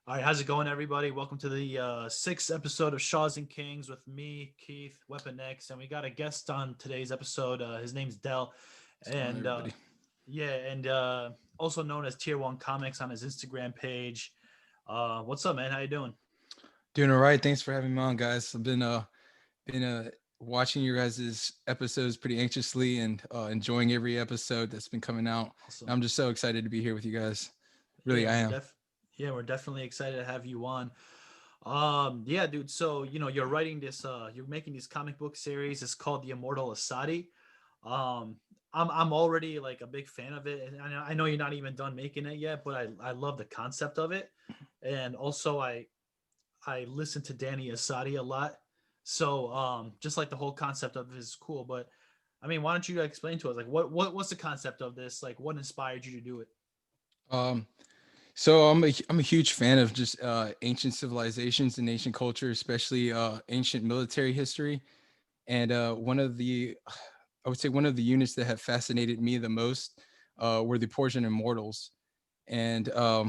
All right, how's it going, everybody? Welcome to the sixth episode of Shahs and Kings with me, Keith, Weapon X, and we got a guest on today's episode. His name's Dell, What's going on, and everybody? yeah, and also known as Tier One Comics on his Instagram page. What's up, man? How you doing? Doing all right. Thanks for having me on, guys. I've been watching your guys' episodes pretty anxiously and enjoying every episode that's been coming out. Awesome. I'm just so excited to be here with you guys. Really, Yeah, I am. we're definitely excited to have you on. Yeah, dude. So you're writing this. You're making this comic book series. It's called the Immortal Asadi. Um, I'm already like a big fan of it, and I know you're not even done making it yet, but I love the concept of it, and also I listen to Danny Asadi a lot, so just like the whole concept of it is cool. But I mean, why don't you explain to us like what's the concept of this? Like, what inspired you to do it? Um, so I'm a huge fan of just ancient civilizations and ancient culture, especially ancient military history. And I would say one of the units that have fascinated me the most were the Persian Immortals. And a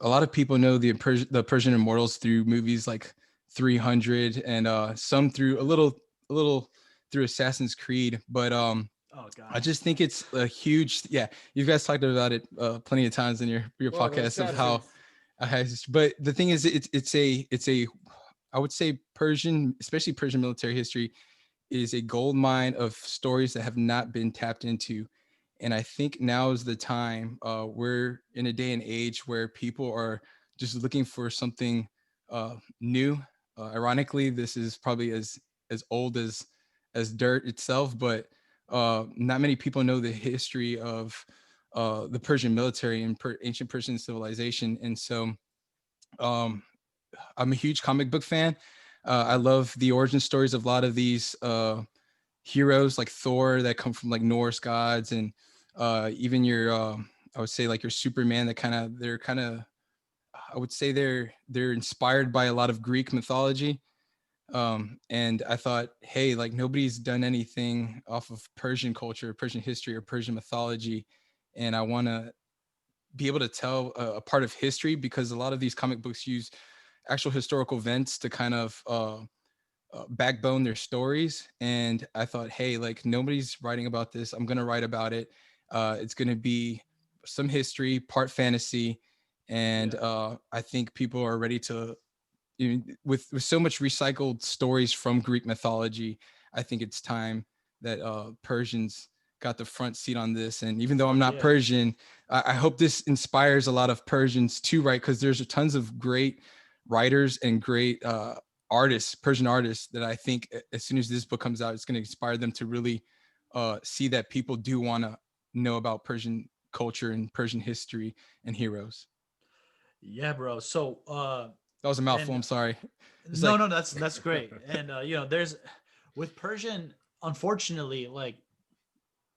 lot of people know the Persian Immortals through movies like 300 and some through a little through Assassin's Creed. But Oh I God. just think it's a huge, yeah. You guys talked about it plenty of times in your Well, the podcast of how, assassins. but the thing is, it's a I would say Persian, especially Persian military history, is a gold mine of stories that have not been tapped into. And I think now is the time. We're in a day and age where people are just looking for something new. Ironically, this is probably as old as dirt itself, but not many people know the history of the Persian military and ancient Persian civilization. And so um, I'm a huge comic book fan. I love the origin stories of a lot of these heroes like Thor that come from like Norse gods, and even your I would say like your Superman that they're kind of, I would say they're inspired by a lot of Greek mythology. And I thought, hey, like nobody's done anything off of Persian culture, Persian history, or Persian mythology, and I want to be able to tell a part of history, because a lot of these comic books use actual historical events to kind of backbone their stories. And I thought, hey, like nobody's writing about this. I'm gonna write about it. It's gonna be some history, part fantasy, and Yeah. I think people are ready to. With so much recycled stories from Greek mythology, I think it's time that Persians got the front seat on this. And even though I'm Fuck not yeah. Persian, I hope this inspires a lot of Persians to write, because there's tons of great writers and great artists, Persian artists, that I think as soon as this book comes out, it's going to inspire them to really see that people do want to know about Persian culture and Persian history and heroes. Yeah, bro. So That was a mouthful. and I'm sorry. It's no, like, no, that's great. And there's with Persian, unfortunately, like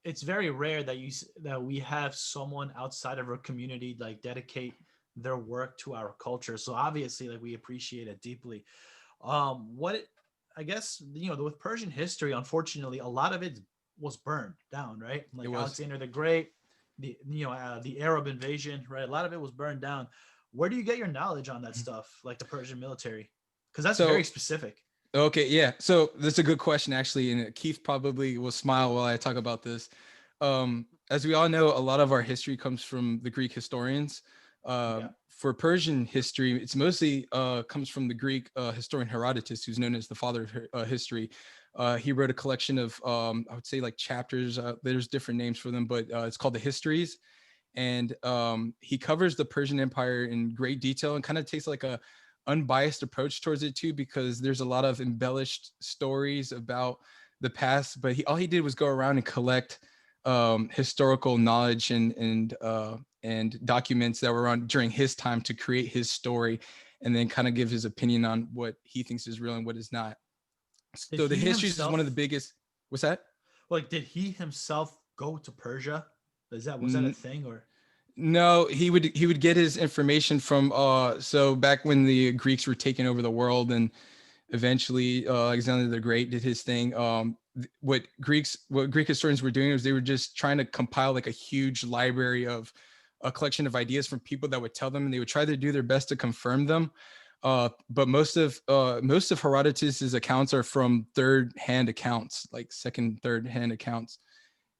it's very rare that that we have someone outside of our community like dedicate their work to our culture. So obviously, like we appreciate it deeply. What I guess with Persian history, unfortunately, a lot of it was burned down, right? it Like was. Alexander the Great, the Arab invasion, right? A lot of it was burned down. Where do you get your knowledge on that stuff, like the Persian military? Because that's very So specific. okay, yeah. So that's a good question, actually, and Keith probably will smile while I talk about this. As we all know, a lot of our history comes from the Greek historians. Yeah. For Persian history, it's mostly comes from the Greek historian Herodotus, who's known as the father of history. He wrote a collection of, I would say, like chapters. There's different names for them, but it's called the Histories, and he covers the Persian Empire in great detail and kind of takes like a unbiased approach towards it too, because there's a lot of embellished stories about the past, but all he did was go around and collect historical knowledge and documents that were on during his time to create his story, and then kind of give his opinion on what he thinks is real and what is not. Did So the he histories is one of the himself, biggest. What's that? like, did he himself go to Persia? Was that a thing or? No, he would get his information from so back when the Greeks were taking over the world, and eventually Alexander the Great did his thing. What Greek historians were doing was they were just trying to compile like a huge library of a collection of ideas from people that would tell them, and they would try to do their best to confirm them. But most of Herodotus's accounts are from third-hand accounts, like second, third-hand accounts,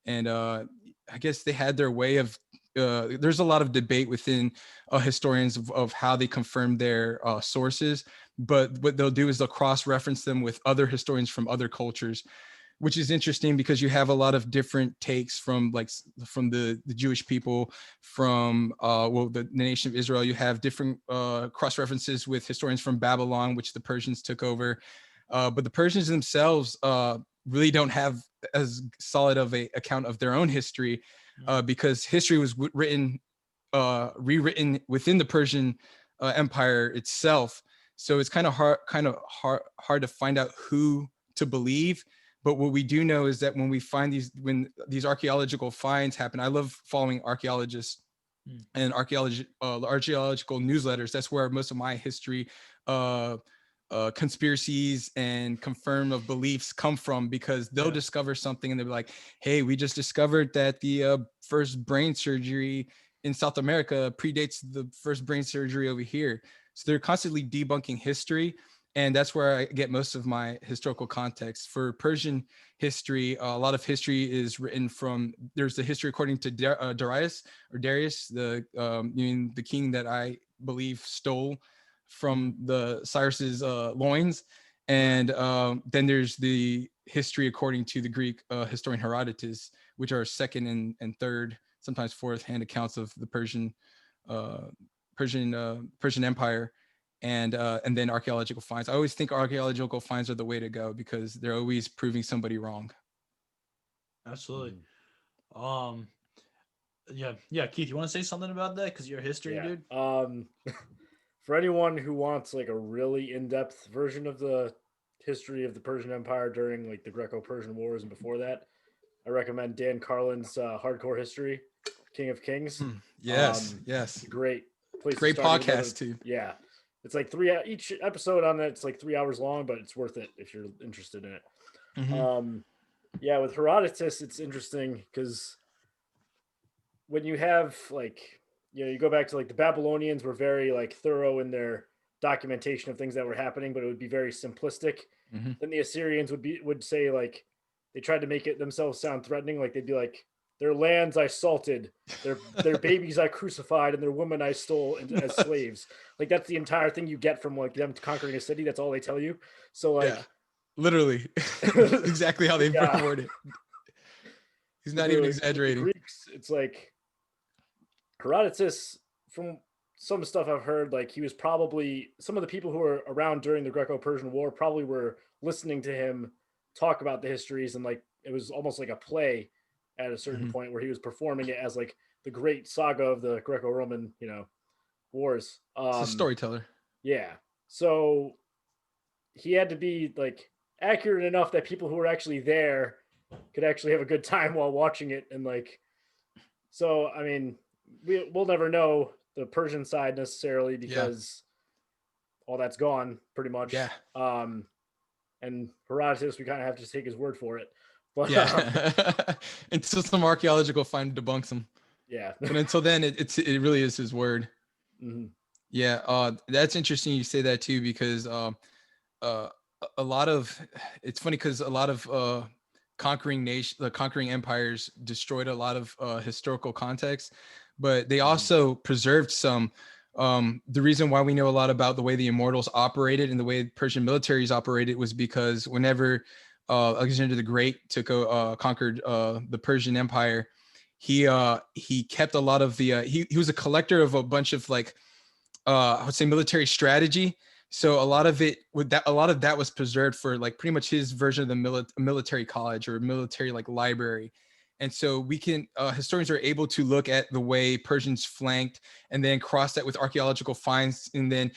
and I guess they had their way of. There's a lot of debate within historians of how they confirm their sources, but what they'll do is they'll cross-reference them with other historians from other cultures, which is interesting because you have a lot of different takes from from the Jewish people, from the nation of Israel. You have different cross references with historians from Babylon, which the Persians took over, but the Persians themselves really don't have as solid of a account of their own history, because history was rewritten within the Persian Empire itself. So it's kind of hard to find out who to believe. But what we do know is that when these archaeological finds happen, I love following archaeologists and archaeological newsletters. That's where most of my history, conspiracies and confirm of beliefs come from, because they'll discover something and they'll be like, hey, we just discovered that the first brain surgery in South America predates the first brain surgery over here. So they're constantly debunking history. And that's where I get most of my historical context. For Persian history, a lot of history is written from, there's the history according to Darius, the king that I believe stole from the Cyrus's loins. And then there's the history according to the Greek historian Herodotus, which are second and third, sometimes fourth hand accounts of the Persian Empire. And then archaeological finds. I always think archaeological finds are the way to go because they're always proving somebody wrong. Absolutely. Yeah. Keith, you want to say something about that? Because you're a history dude. For anyone who wants like a really in-depth version of the history of the Persian Empire during like the Greco-Persian Wars and before that, I recommend Dan Carlin's Hardcore History, King of Kings. Yes. Great place. Great podcast too. Yeah. It's like each episode on it. It's like 3 hours long, but it's worth it if you're interested in it. With Herodotus, it's interesting because when you have like, you go back to like the Babylonians were very like thorough in their documentation of things that were happening, but it would be very simplistic. Then the Assyrians would say like they tried to make it themselves sound threatening. Like they'd be like, their lands I salted, their babies I crucified, and their women I stole as slaves. Like that's the entire thing you get from like them conquering a city. That's all they tell you. So like, literally, exactly how they word it. He's not even exaggerating. Greeks, it's like Herodotus. From some stuff I've heard, like he was probably some of the people who were around during the Greco-Persian War probably were listening to him talk about the histories, and like it was almost like a play at a certain point where he was performing it as like the great saga of the Greco-Roman, wars. It's a storyteller. Yeah. So he had to be like accurate enough that people who were actually there could actually have a good time while watching it. And like, so, I mean, we'll never know the Persian side necessarily because all that's gone pretty much. Yeah. And Herodotus, we kind of have to take his word for it. But, until some archaeological find debunks him. Yeah. But until then, it really is his word. Yeah. That's interesting. You say that too, because a lot of, it's funny because a lot of conquering empires destroyed a lot of historical context, but they also preserved some. The reason why we know a lot about the way the Immortals operated and the way Persian militaries operated was because whenever Alexander the Great conquered the Persian Empire, he kept a lot of the he was a collector of a bunch of like I would say military strategy. So a lot of that was preserved for like pretty much his version of the military college or military like library. And so we can historians are able to look at the way Persians flanked and then cross that with archaeological finds. And then,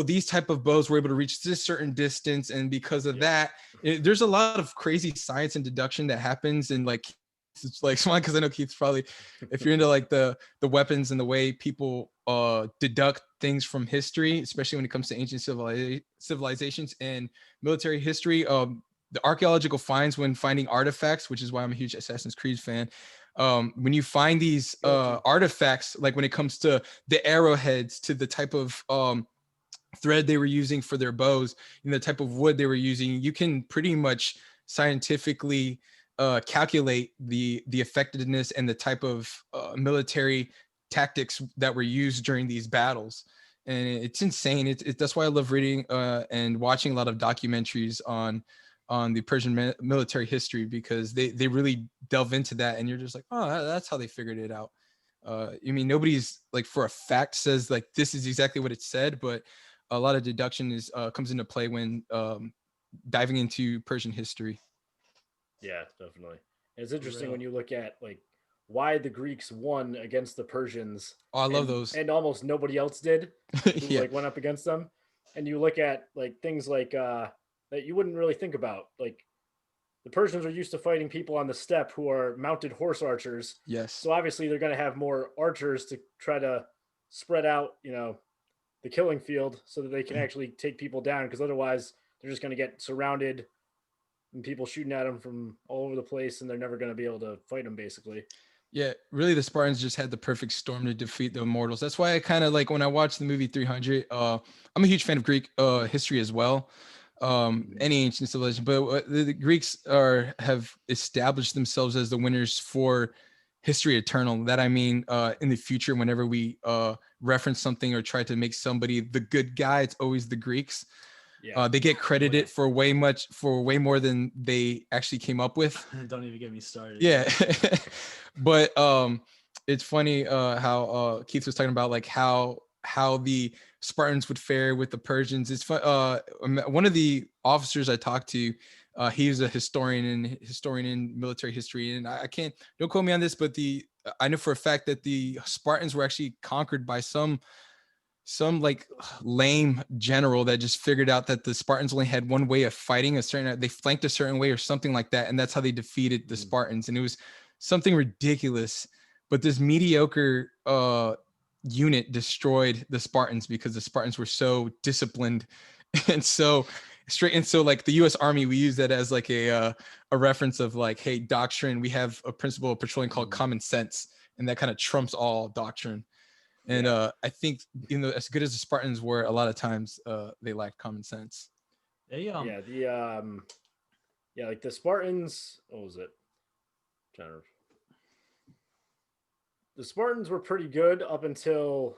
these type of bows were able to reach this certain distance. And because of that, there's a lot of crazy science and deduction that happens. And like, it's like smart because I know Keith's probably, if you're into like the weapons and the way people deduct things from history, especially when it comes to ancient civilizations and military history, the archaeological finds when finding artifacts, which is why I'm a huge Assassin's Creed fan, When you find these artifacts, like when it comes to the arrowheads, to the type of thread they were using for their bows, and the type of wood they were using, you can pretty much scientifically calculate the effectiveness and the type of military tactics that were used during these battles. And it's insane. That's why I love reading and watching a lot of documentaries on the Persian military history, because they really delve into that, and you're just like, oh, that's how they figured it out. I mean, nobody's like for a fact says like this is exactly what it said, but a lot of deduction comes into play when diving into Persian history. Yeah, definitely. And it's interesting real. when you look at like why the Greeks won against the Persians, Oh, I love and those. almost nobody else did who Yeah. like went up against them. And you look at like things like that you wouldn't really think about. Like the Persians are used to fighting people on the steppe who are mounted horse archers. Yes. So obviously they're going to have more archers to try to spread out, the killing field so that they can actually take people down, because otherwise they're just going to get surrounded and people shooting at them from all over the place, and they're never going to be able to fight them basically. Yeah, really, the Spartans just had the perfect storm to defeat the Immortals. That's why I kind of like when I watched the movie 300. I'm a huge fan of Greek history as well, any ancient civilization. But the Greeks have established themselves as the winners for history eternal. That I mean, in the future, whenever we reference something or try to make somebody the good guy, it's always the Greeks. Yeah. They get credited for way more than they actually came up with. Don't even get me started. Yeah. But it's funny how Keith was talking about like how the Spartans would fare with the Persians. It's fun. One of the officers I talked to, he's a historian in military history, and I can't, don't quote me on this, but I know for a fact that the Spartans were actually conquered by some like lame general that just figured out that the Spartans only had one way of fighting, they flanked a certain way or something like that, and that's how they defeated the Spartans. And it was something ridiculous, but this mediocre unit destroyed the Spartans because the Spartans were so disciplined and so straight. And so like the US Army, we use that as like a reference of like, hey, doctrine, we have a principle of petroleum called common sense, and that kind of trumps all doctrine. And I think, as good as the Spartans were, a lot of times they lacked common sense. Yeah, like the Spartans, what was it? The Spartans were pretty good up until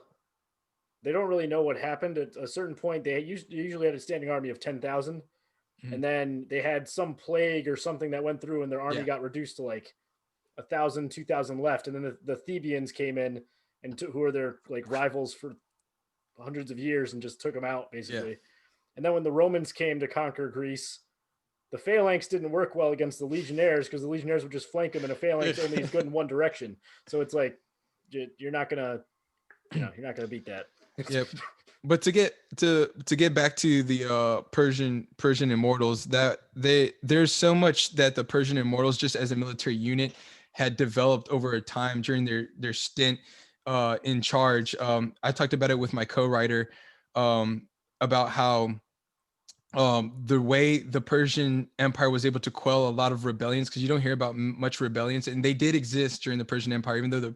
they don't really know what happened. At a certain point, they usually had a standing army of 10,000. And then they had some plague or something that went through, and their army got reduced to like 1,000, 2,000 left. And then the Thebians came in, and who are their like rivals for hundreds of years, and just took them out basically. Yeah. And then when the Romans came to conquer Greece, the phalanx didn't work well against the legionnaires, because the legionnaires would just flank them, and a phalanx only is good in one direction. So it's like you're not gonna beat that. Yep. But to get back to the Persian Immortals, that there's so much that the Persian Immortals, just as a military unit, had developed over a time during their stint in charge. I talked about it with my co-writer about how the way the Persian Empire was able to quell a lot of rebellions, because you don't hear about much rebellions, and they did exist during the Persian Empire, even though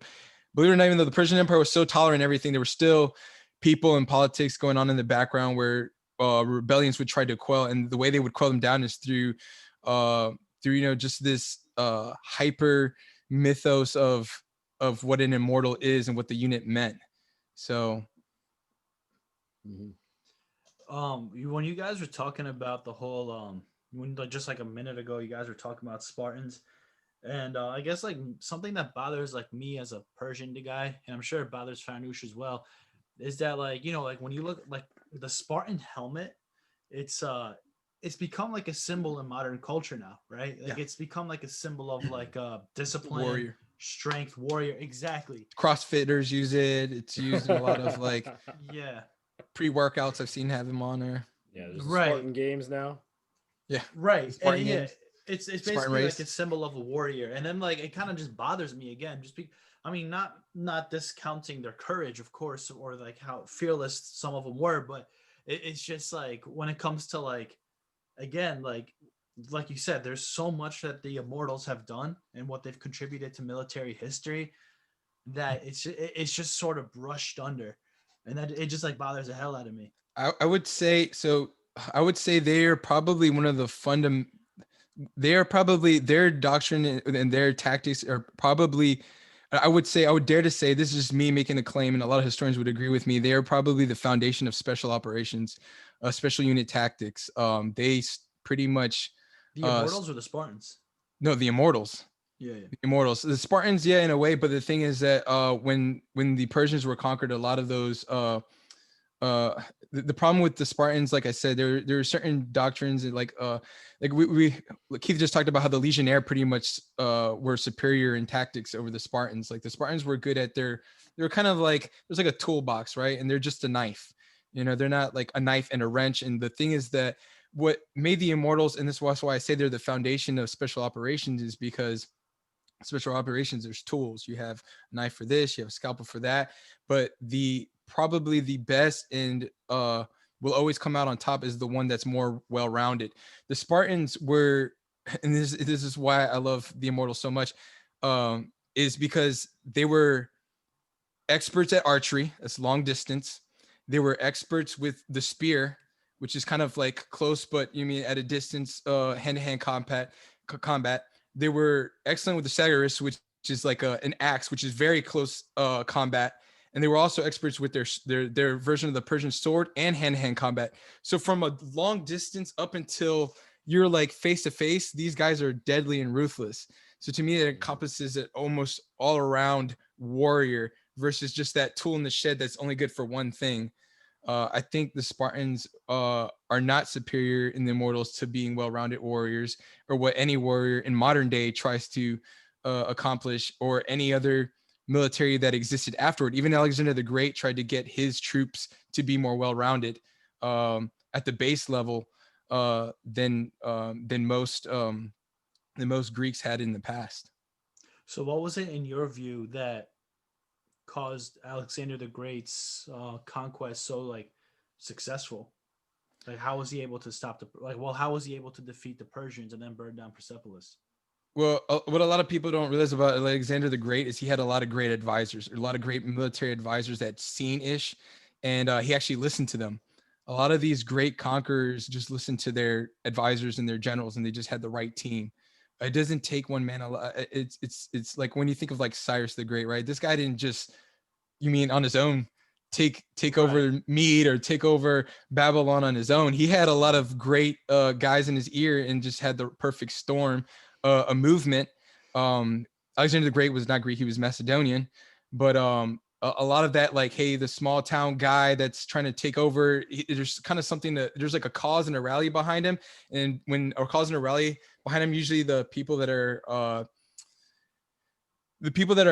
believe it or not, even though the Persian Empire was so tolerant and everything, there were still people in politics going on in the background where rebellions would try to quell, and the way they would quell them down is through just this hyper mythos of what an immortal is and what the unit meant. So when you guys were talking about the whole when just like a minute ago you guys were talking about Spartans, and I guess like something that bothers like me as a Persian guy, and I'm sure it bothers Farnoosh as well, is that like like when you look like the Spartan helmet, it's become like a symbol in modern culture now, right? Like it's become like a symbol of like discipline, warrior, strength, warrior. Exactly. CrossFitters use it. It's used in a lot of like pre-workouts. I've seen have them on there. Yeah, there's Spartan games now. Yeah, right. Spartan games. It's basically like a symbol of a warrior, and then like it kind of just bothers me again. I mean, not discounting their courage, of course, or like how fearless some of them were, but it's just like when it comes to like, again, like like you said, there's so much that the Immortals have done and what they've contributed to military history that it's just sort of brushed under, and that it just like bothers the hell out of me. I would say so. I would say they are probably one of the they are probably their doctrine and their tactics are probably, I would say, I would dare to say, this is just me making a claim, and a lot of historians would agree with me. They are probably the foundation of special operations, special unit tactics. Pretty much, The uh, Immortals or the Spartans? no, the Immortals. Yeah, yeah. The Immortals, the Spartans, yeah, in a way. But the thing is that when the Persians were conquered, a lot of those the problem with the Spartans, like I said, there are certain doctrines and like we Keith just talked about how the Legionnaire pretty much were superior in tactics over the Spartans. Like the Spartans were good at they were kind of like there's like a toolbox, right? And they're just a knife. You know, they're not like a knife and a wrench. And the thing is that what made the Immortals, and this is why I say they're the foundation of special operations, is because special operations, there's tools. You have a knife for this, you have a scalpel for that, but the probably the best and will always come out on top is the one that's more well-rounded. The Spartans were, and this is why I love the Immortals so much, is because they were experts at archery, that's long distance. They were experts with the spear, which is kind of like close, but you mean at a distance, hand-to-hand combat. They were excellent with the Sagirus, which is like an axe, which is very close combat. And they were also experts with their version of the Persian sword and hand-to-hand combat. So from a long distance up until you're like face to face, these guys are deadly and ruthless. So to me, it encompasses an almost all around warrior versus just that tool in the shed that's only good for one thing. I think the Spartans are not superior in the Immortals to being well-rounded warriors, or what any warrior in modern day tries to accomplish, or any other military that existed afterward. Even Alexander the Great tried to get his troops to be more well-rounded at the base level than most Greeks had in the past. So, what was it in your view that caused Alexander the Great's conquest so like successful? Like, how was he able to stop the like? Well, how was he able to defeat the Persians and then burn down Persepolis? Well, what a lot of people don't realize about Alexander the Great is he had a lot of great advisors, a lot of great military advisors that seen ish, and he actually listened to them. A lot of these great conquerors just listened to their advisors and their generals, and they just had the right team. It doesn't take one man. It's like when you think of like Cyrus the Great, right? This guy didn't just, you mean on his own, take over Mede or take over Babylon on his own. He had a lot of great guys in his ear and just had the perfect storm, a movement. Alexander the Great was not Greek; he was Macedonian, but a lot of that, like, hey, the small town guy that's trying to take over, there's kind of something that there's like a cause and a rally behind him, and when a cause and a rally behind him, usually the people that are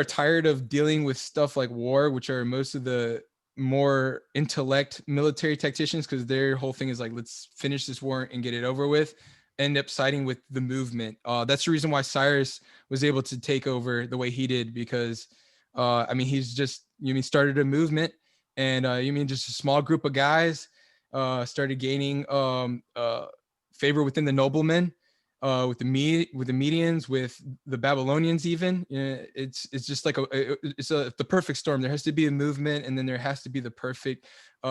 tired of dealing with stuff like war, which are most of the more intellect military tacticians, because their whole thing is like, let's finish this war and get it over with, end up siding with the movement. That's the reason why Cyrus was able to take over the way he did, because I mean, he's just, started a movement, and just a small group of guys started gaining favor within the noblemen, with the Medians, with the Babylonians, even. It's just like the perfect storm. There has to be a movement, and then there has to be the perfect.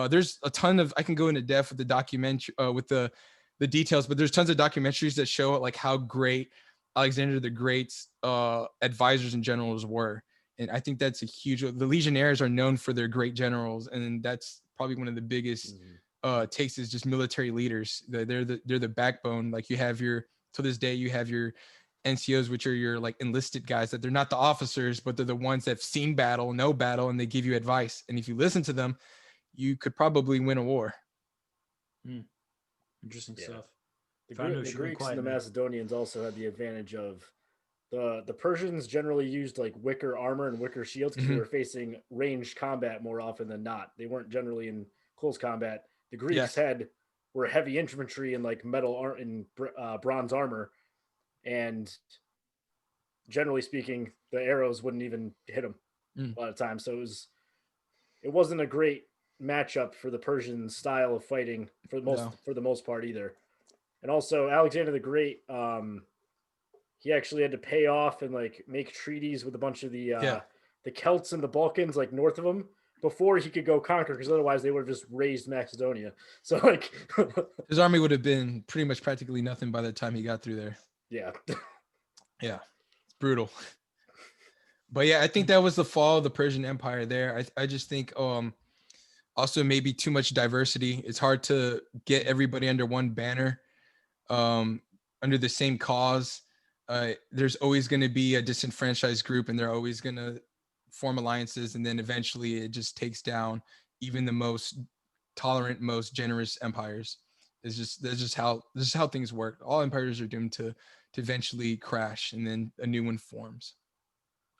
There's a ton of, I can go into depth with the documentary, with the details, but there's tons of documentaries that show like how great Alexander the Great's advisors and generals were. And I think that's a huge. The Legionnaires are known for their great generals, and that's probably one of the biggest takes, is just military leaders. They're the backbone. Like, you have to this day, you have your NCOs, which are your like enlisted guys, that they're not the officers, but they're the ones that have seen battle, know battle, and they give you advice. And if you listen to them, you could probably win a war. Interesting stuff. The Greeks and the Macedonians also had the advantage of the Persians generally used like wicker armor and wicker shields because they were facing ranged combat more often than not. They weren't generally in close combat. The Greeks were heavy infantry and like bronze armor, and generally speaking, the arrows wouldn't even hit them a lot of times. So it wasn't a great matchup for the Persian style of fighting for the most part either. And also Alexander the Great, he actually had to pay off and like make treaties with a bunch of Yeah. the Celts in the Balkans, like north of him, before he could go conquer, because otherwise they would have just raised Macedonia. So like, His army would have been pretty much practically nothing by the time he got through there. yeah, Yeah. It's brutal. But yeah, I think that was the fall of the Persian Empire there. I just think also maybe too much diversity. It's hard to get everybody under one banner, under the same cause. There's always going to be a disenfranchised group, and they're always going to form alliances, and then eventually it just takes down even the most tolerant, most generous empires. This is how things work. All empires are doomed to eventually crash, and then a new one forms,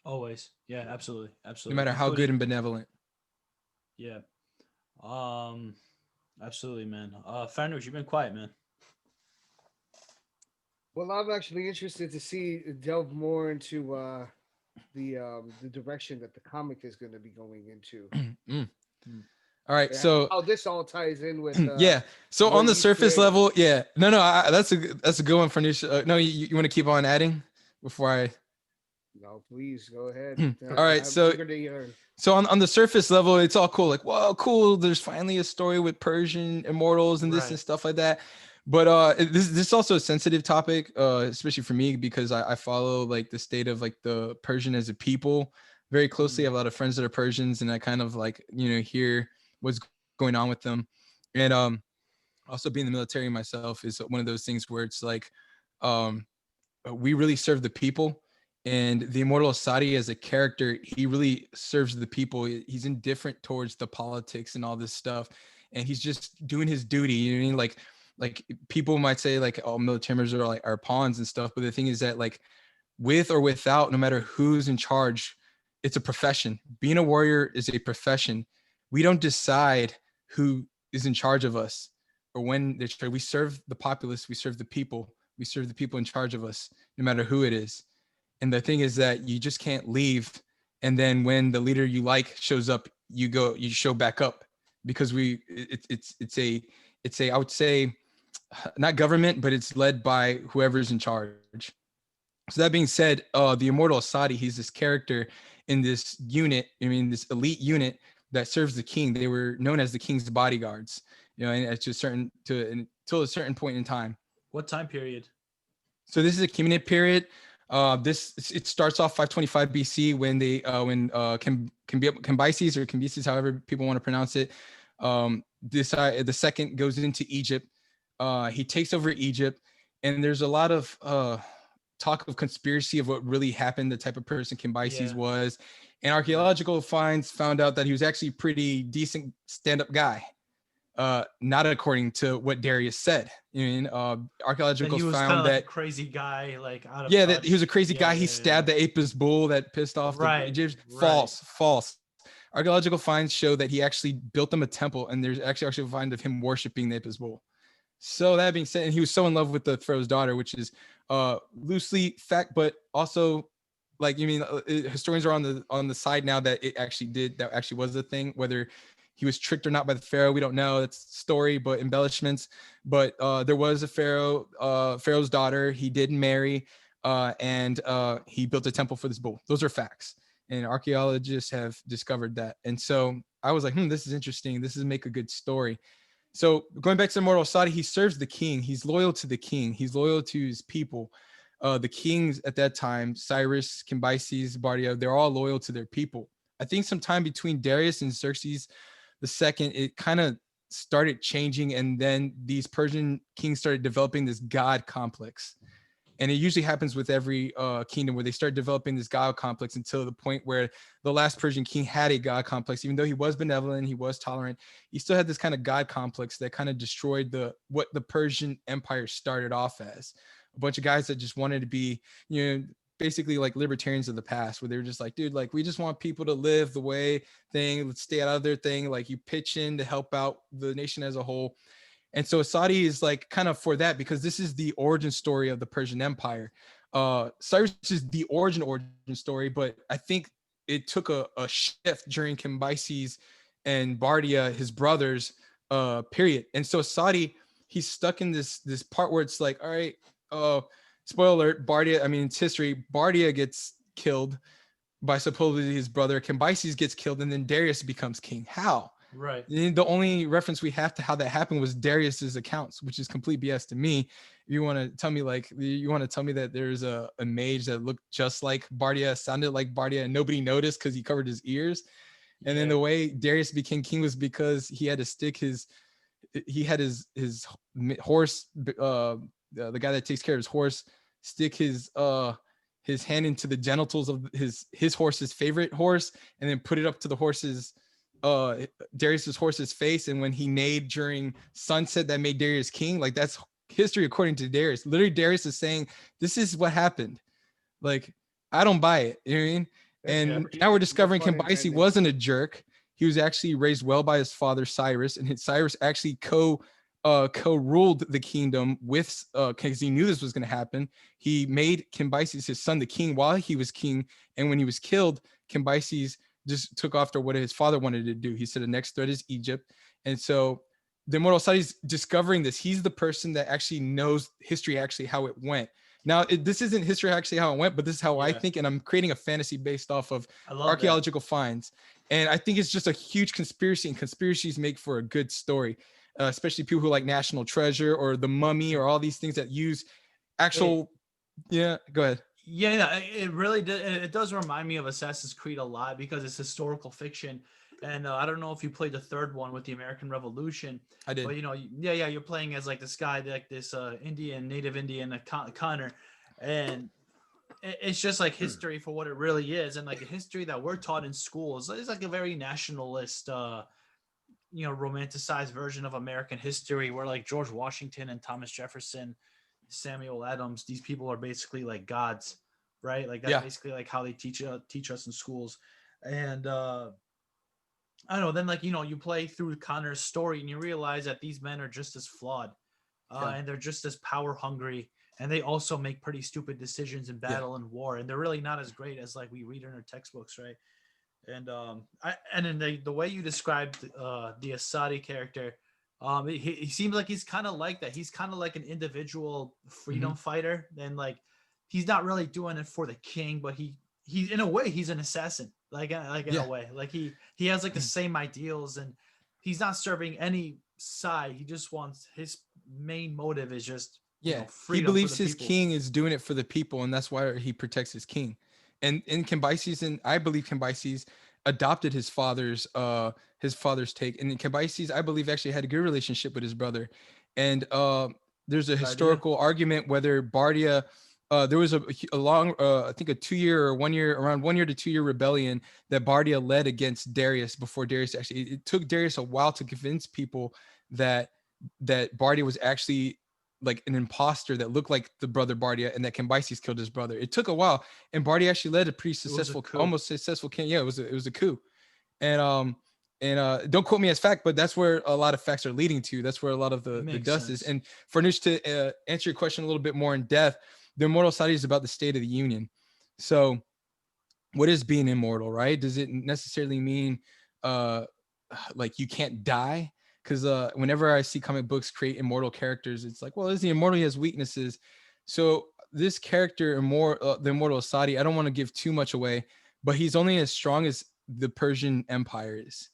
Always. Yeah, absolutely. no Absolutely. matter how good Including, and benevolent. yeah. Um, absolutely, man. Farnoosh, you've been quiet, man. Well, I'm actually interested to see delve more into the direction that the comic is going to be going into. Mm. Hmm. All right, so How this all ties in with yeah. So what on the you surface created. level, yeah. No, that's a good one for Nish. No, you want to keep on adding before I. No, please go ahead. All right, I'm so eager to hear. on the surface level, it's all cool. Like, well, cool. There's finally a story with Persian immortals and this and Right. stuff like that. But this is also a sensitive topic, especially for me because I follow like the state of like the Persian as a people very closely. I have a lot of friends that are Persians, and I kind of like hear what's going on with them. And also being in the military myself is one of those things where it's like um, we really serve the people. And the Immortal Asadi as a character, he really serves the people. He's indifferent towards the politics and all this stuff, and he's just doing his duty. You know what I mean? Like people might say like, oh, military members are like our pawns and stuff, but the thing is that like with or without, no matter who's in charge, it's a profession. Being a warrior is a profession. We don't decide who is in charge of us or when they're charged. We serve the populace. We serve the people. We serve the people in charge of us, no matter who it is. And the thing is that you just can't leave. And then when the leader you like shows up, you show back up because it's a I would say not government, but it's led by whoever's in charge. So that being said, the Immortal Asadi, he's this character in this unit. I mean, this elite unit that serves the king. They were known as the king's bodyguards. And until a certain point in time. What time period? So this is a Achaemenid period. It starts off 525 BC when Cambyses or Cambyses, however people want to pronounce it. The second goes into Egypt. He takes over Egypt, and there's a lot of talk of conspiracy of what really happened, the type of person Cambyses was. And archaeological finds found out that he was actually a pretty decent stand-up guy. Not according to what Darius said. Archaeological He was found like that a crazy guy, like out of that touch. he was a crazy guy. Yeah, He stabbed the Apis bull that pissed off the Right, Egyptians. right. False. Archaeological finds show that he actually built them a temple, and there's actually a find of him worshiping the Apis bull. So that being said, and he was so in love with the pharaoh's daughter, which is loosely fact, but also like historians are on the side now that that actually was a thing. Whether he was tricked or not by the pharaoh, we don't know. That's story, but embellishments. But there was a pharaoh's daughter. He did marry, and he built a temple for this bull. Those are facts, and archaeologists have discovered that. And so I was like, this is interesting. This is make a good story. So going back to Immortal Asadi, he serves the king. He's loyal to the king. He's loyal to his people. The kings at that time, Cyrus, Cambyses, Bardia, they're all loyal to their people. I think sometime between Darius and Xerxes II, it kind of started changing, and then these Persian kings started developing this god complex. And it usually happens with every kingdom where they start developing this god complex until the point where the last Persian king had a god complex. Even though he was benevolent, he was tolerant, he still had this kind of god complex that kind of destroyed what the Persian Empire started off as. A bunch of guys that just wanted to be, basically like libertarians of the past, where they were just like, dude, like we just want people to live the way let's stay out of their thing. Like you pitch in to help out the nation as a whole. And so Asadi is like kind of for that, because this is the origin story of the Persian Empire. Cyrus is the origin story, but I think it took a shift during Cambyses and Bardia, his brothers, period. And so Asadi he's stuck in this part where it's like, all right, spoiler alert, Bardia, I mean, it's history. Bardia gets killed by supposedly his brother. Cambyses gets killed, and then Darius becomes king. How? Right. The only reference we have to how that happened was Darius's accounts, which is complete BS to me. You want to tell me that there's a mage that looked just like Bardia, sounded like Bardia, and nobody noticed because he covered his ears. And then the way Darius became king was because he had to stick his horse, the guy that takes care of his horse, stick his hand into the genitals of his horse's favorite horse, and then put it up to the horse's Darius's horse's face. And when he neighed during sunset, that made Darius king. Like, that's history according to Darius. Literally, Darius is saying this is what happened. Like, I don't buy it. You know what I mean? And now we're discovering Cambyses wasn't a jerk. He was actually raised well by his father Cyrus, and Cyrus actually co-ruled the kingdom with because he knew this was going to happen. He made Cambyses, his son, the king while he was king, and when he was killed, Cambyses just took after what his father wanted to do. He said the next threat is Egypt. And so the Immortal Asadi is discovering this. He's the person that actually knows history, actually how it went. Now, this isn't history actually how it went, but this is how I think, and I'm creating a fantasy based off of archaeological finds. And I think it's just a huge conspiracy, and conspiracies make for a good story, especially people who like National Treasure or The Mummy or all these things that use actual. Yeah, go ahead. Yeah, it really it does remind me of Assassin's Creed a lot because it's historical fiction. And I don't know if you played the third one with the American Revolution. I did. But, you're playing as like this guy, like this native Indian, Connor. And it's just like history for what it really is. And like the history that we're taught in schools is like a very nationalist, romanticized version of American history where like George Washington and Thomas Jefferson, Samuel Adams, these people are basically like gods, right? Like that's basically like how they teach us in schools. And I don't know, then like you play through Connor's story and you realize that these men are just as flawed, and they're just as power hungry, and they also make pretty stupid decisions in battle and war, and they're really not as great as like we read in our textbooks, right? And then the way you described the Asadi character, he seems like he's kind of like that. He's kind of like an individual freedom fighter, and like he's not really doing it for the king, but he's in a way he's an assassin, like in a way, like he has like the same ideals, and he's not serving any side. He just wants, his main motive is just he believes his king is doing it for the people, and that's why he protects his king. And in Cambyses, and I believe Cambyses adopted his father's take, and Cambyses, I believe, actually had a good relationship with his brother. And there's a historical argument whether Bardia, there was a long, I think a 2 year or 1 year, around 1 year to 2 year rebellion that Bardia led against Darius before Darius actually, it took Darius a while to convince people that Bardia was actually like an imposter that looked like the brother Bardia, and that Cambyses killed his brother. It took a while, and Bardia actually led a pretty successful, almost successful king. Yeah, it was a coup. And don't quote me as fact, but that's where a lot of facts are leading to. That's where a lot of the dust is. And for Nish to answer your question a little bit more in depth, the Immortal Asadi is about the state of the union. So what is being immortal, right? Does it necessarily mean like you can't die? Because whenever I see comic books create immortal characters, it's like, well, is he immortal? He has weaknesses. So this character, the Immortal Asadi, I don't want to give too much away, but he's only as strong as the Persian Empire is,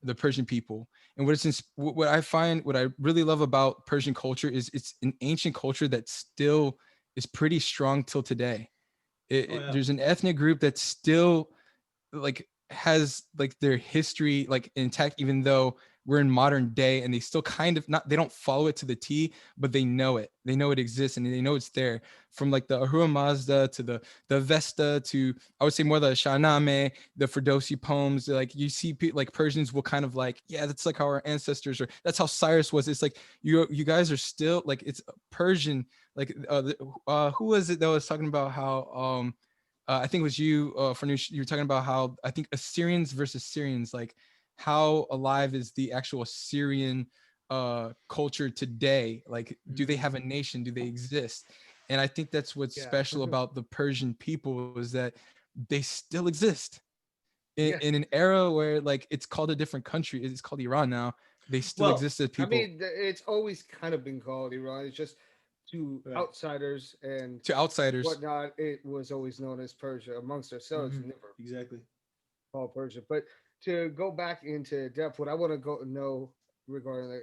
the Persian people. And what I really love about Persian culture is it's an ancient culture that still is pretty strong till today. There's an ethnic group that still like has like their history like intact, even though we're in modern day, and they still kind of they don't follow it to the T, but they know it exists, and they know it's there. From like the Ahura Mazda to the Vesta to, I would say, more the Shahnameh, the Ferdowsi poems. Like you see like Persians will kind of like, yeah, that's like how our ancestors, or that's how Cyrus was. It's like you guys are still like, it's Persian. Like who was it that was talking about how I think it was you, you were talking about how, I think, Assyrians versus Syrians, like how alive is the actual Assyrian culture today? Like, do they have a nation? Do they exist? And I think that's what's special about the Persian people, is that they still exist in an era where like it's called a different country. It's called Iran now, they still Well, exist as I people. mean, it's always kind of been called Iran. It's just to Right. outsiders and To outsiders. whatnot, it was always known as Persia. Amongst ourselves, never exactly. called Persia. But to go back into depth, what I want to go know regarding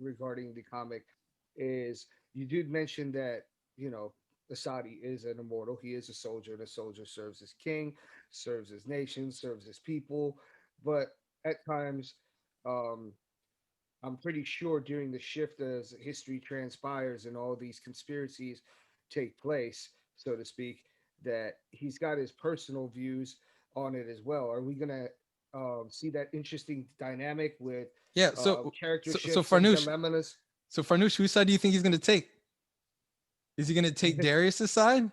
regarding the comic is you did mention that you know Asadi is an immortal. He is a soldier, and a soldier serves his king, serves his nation, serves his people. But at times, um, I'm pretty sure during the shift as history transpires and all these conspiracies take place, so to speak, that he's got his personal views on it as well. Are we gonna see that interesting dynamic with Yeah. character So shifts and Farnoosh. dilemmas? So Farnoosh, whose side do you think he's gonna take? Is he gonna take Darius's side?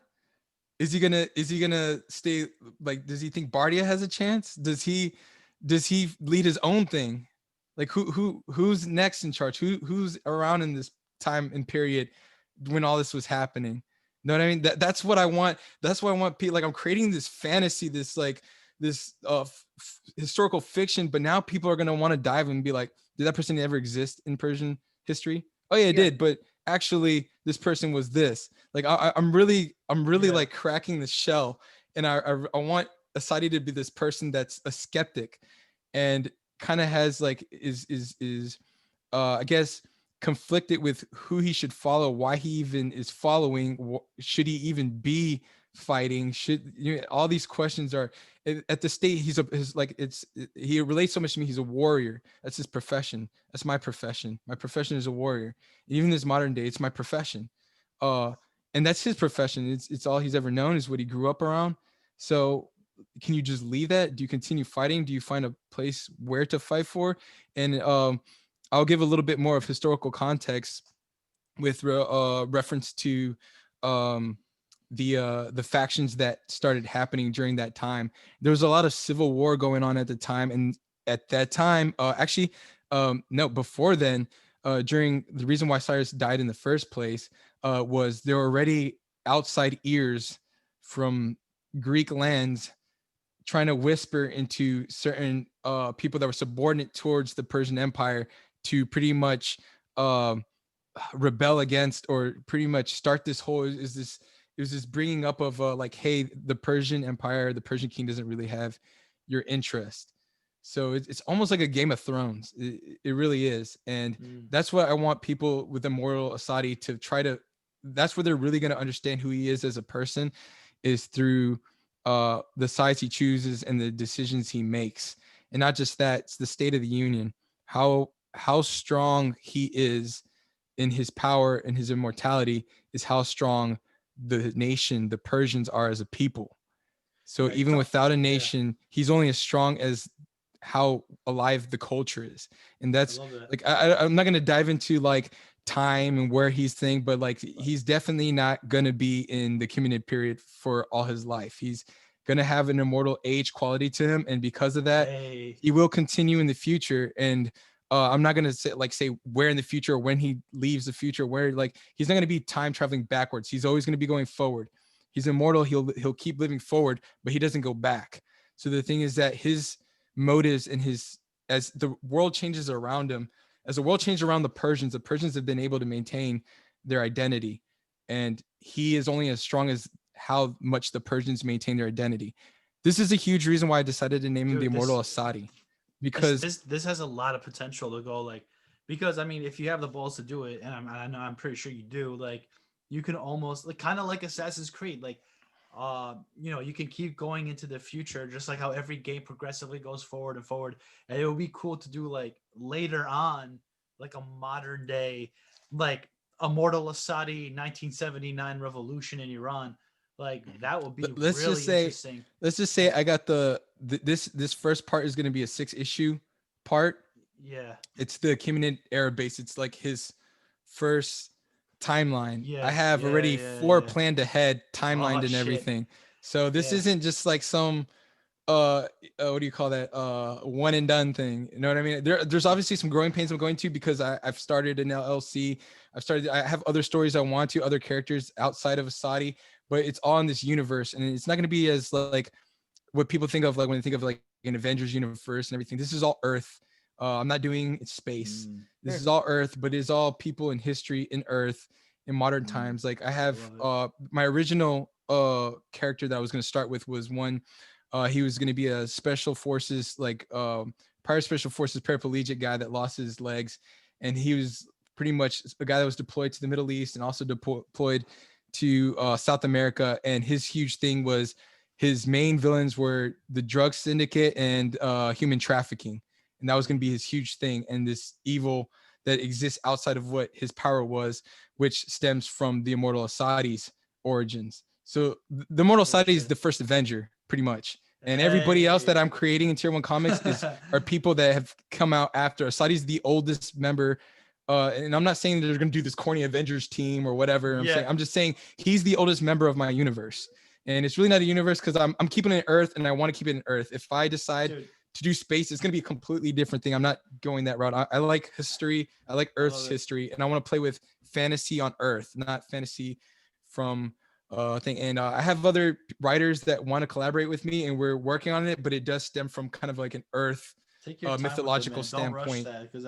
Is he gonna stay like does he think Bardia has a chance? Does he lead his own thing? Like who's next in charge? Who's around in this time and period when all this was happening? You know what I mean? That's what I want. That's why I want people like I'm creating this fantasy, this like this historical fiction, but now people are gonna want to dive and be like, did that person ever exist in Persian history? Oh yeah, it Yeah, did, but actually this person was this. Like I'm really Yeah. like cracking the shell, and I want Asadi to be this person that's a skeptic, and kind of has like is I guess conflicted with who he should follow, why he even is following, should he even be fighting, should you know, all these questions are at the state he's his like he relates so much to me. He's a warrior. That's his profession. That's my profession. My profession is a warrior. Even this modern day, it's my profession. uh and that's his profession. It's all he's ever known, is what he grew up around. So can you just leave that? Do you continue fighting? Do you find a place where to fight for? And I'll give a little bit more of historical context with reference to um the factions that started happening during that time. There was a lot of civil war going on at the time, and at that time, actually, no, before then, during the reason why Cyrus died in the first place, was there were already outside ears from Greek lands trying to whisper into certain people that were subordinate towards the Persian Empire to pretty much um rebel against, or pretty much start this whole is this it was this bringing up of like, hey, the Persian Empire, the Persian king doesn't really have your interest. So it's almost like a Game of Thrones. It really is. And that's what I want people with Immortal Asadi to try to, that's where they're really going to understand who he is as a person, is through the sides he chooses and the decisions he makes. And not just that, it's the State of the Union, how strong he is in his power and his immortality is how strong the nation, the Persians, are as a people. So Right. even without a Yeah. nation, he's only as strong as how alive the culture is. And I that's love that. like I'm not gonna dive into like time and where he's thing, but like he's definitely not gonna be in the community period for all his life. He's gonna have an immortal age quality to him, and because of that, Hey, he will continue in the future. And I'm not gonna say where in the future, or when he leaves the future, where like he's not gonna be time traveling backwards. He's always gonna be going forward. He's immortal. He'll keep living forward, but he doesn't go back. So the thing is that his motives and his, as the world changes around him, as the world changed around the Persians have been able to maintain their identity, and he is only as strong as how much the Persians maintain their identity. This is a huge reason why I decided to name him the dude, Immortal this Asadi, this because this this has a lot of potential to go like, because I mean, if you have the balls to do it, and I know I'm pretty sure you do, like you can almost like kind of like Assassin's Creed, like you can keep going into the future, just like how every game progressively goes forward and forward. And it would be cool to do like later on, like a modern day, like Immortal Asadi 1979 revolution in Iran. Like that would be let's just really say interesting. let's just say I got this first part is going to be a 6 issue part. Yeah, It's the Kiminid era base. It's like his first timeline. I yeah, have yeah, already yeah, four yeah. planned ahead, Oh timelined and shit. everything. So this Yeah. isn't just like some what do you call that, one and done thing, you know what I mean? There's obviously some growing pains I'm going to, because I've started an LLC. I have other stories I want to, other characters outside of Asadi, but it's all in this universe, and it's not going to be as like what people think of like when they think of like an Avengers universe and everything. This is all Earth. I'm not doing space. Mm, This is all Earth, but it's all people in history in Earth in modern mm, times. Like I I have love it. my original character that I was going to start with was one. He was going to be a special forces like prior special forces paraplegic guy that lost his legs, and he was pretty much a guy that was deployed to the Middle East and also deployed to South America. And his huge thing was his main villains were the drug syndicate and human trafficking, and that was going to be his huge thing. And this evil that exists outside of what his power was, which stems from the Immortal Asadi's origins. So the Immortal Oh Asadi is shit. the first Avenger, pretty much. And everybody else that Hey. I'm creating in Tier 1 Comics are people that have come out after. Asadi's the oldest member. And I'm not saying they're going to do this corny Avengers team or whatever. Yeah. I'm just saying he's the oldest member of my universe. And it's really not a universe because I'm keeping it in Earth and I want to keep it in Earth. If I decide Dude, to do space, it's going to be a completely different thing. I'm not going that route. I like history. I like I Earth's love it. history, and I want to play with fantasy on Earth, not fantasy from thing. And I have other writers that want to collaborate with me, and we're working on it. But it does stem from kind of like an Earth Take your time with it, mythological man. Don't rush standpoint. that because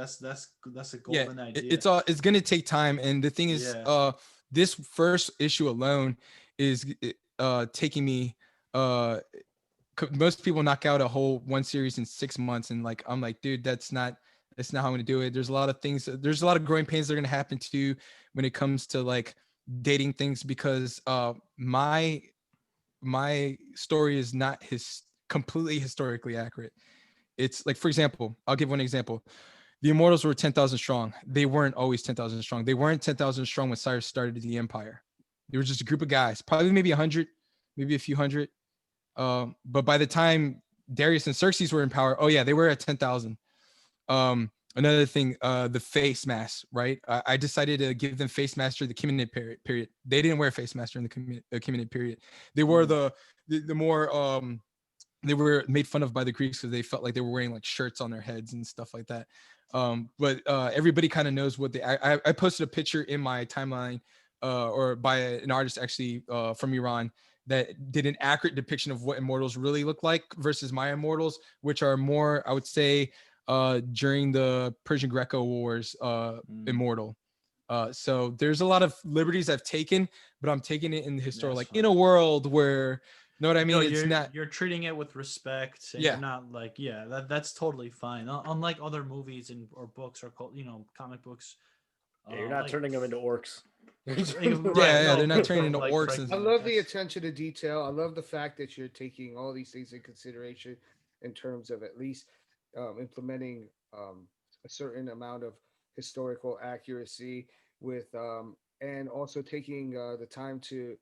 that's a Yeah, golden idea. it's going to take time. And the thing is, Yeah. this first issue alone is taking me uh most people knock out a whole one series in 6 months, and like I'm like, dude, that's not how I'm gonna do it. There's a lot of things, there's a lot of growing pains that are gonna happen too when it comes to like dating things, because my story is not his completely historically accurate. It's like, for example, I'll give one example. The Immortals were 10,000 strong. They weren't always 10,000 strong. They weren't 10,000 strong when Cyrus started the Empire. They were just a group of guys, probably maybe 100, maybe a few hundred. But by the time Darius and Xerxes were in power, oh yeah, they were at 10,000. Another thing, the face mask, right? I decided to give them face mask during the Achaemenid period. They didn't wear face mask during the Achaemenid period. They wore Mm. the more they were made fun of by the Greeks because they felt like they were wearing like shirts on their heads and stuff like that. But everybody kind of knows what they. I posted a picture in my timeline, or by an artist actually from Iran that did an accurate depiction of what immortals really look like versus my immortals, which are more, I would say, during the Persian Greco Wars, Mm. immortal. So there's a lot of liberties I've taken, but I'm taking it in the historical, That's like in fine. a world where, know what I You know, mean? It's not, you're treating it with respect, and you're yeah, not like, yeah, that's totally fine. Unlike other movies and or books or comic books, Yeah, you're not like turning them into orcs. right, yeah. They're no, not turning into like for orcs I and example, love the that's attention to detail. I love the fact that you're taking all these things in consideration in terms of at least implementing a certain amount of historical accuracy with and also taking the time to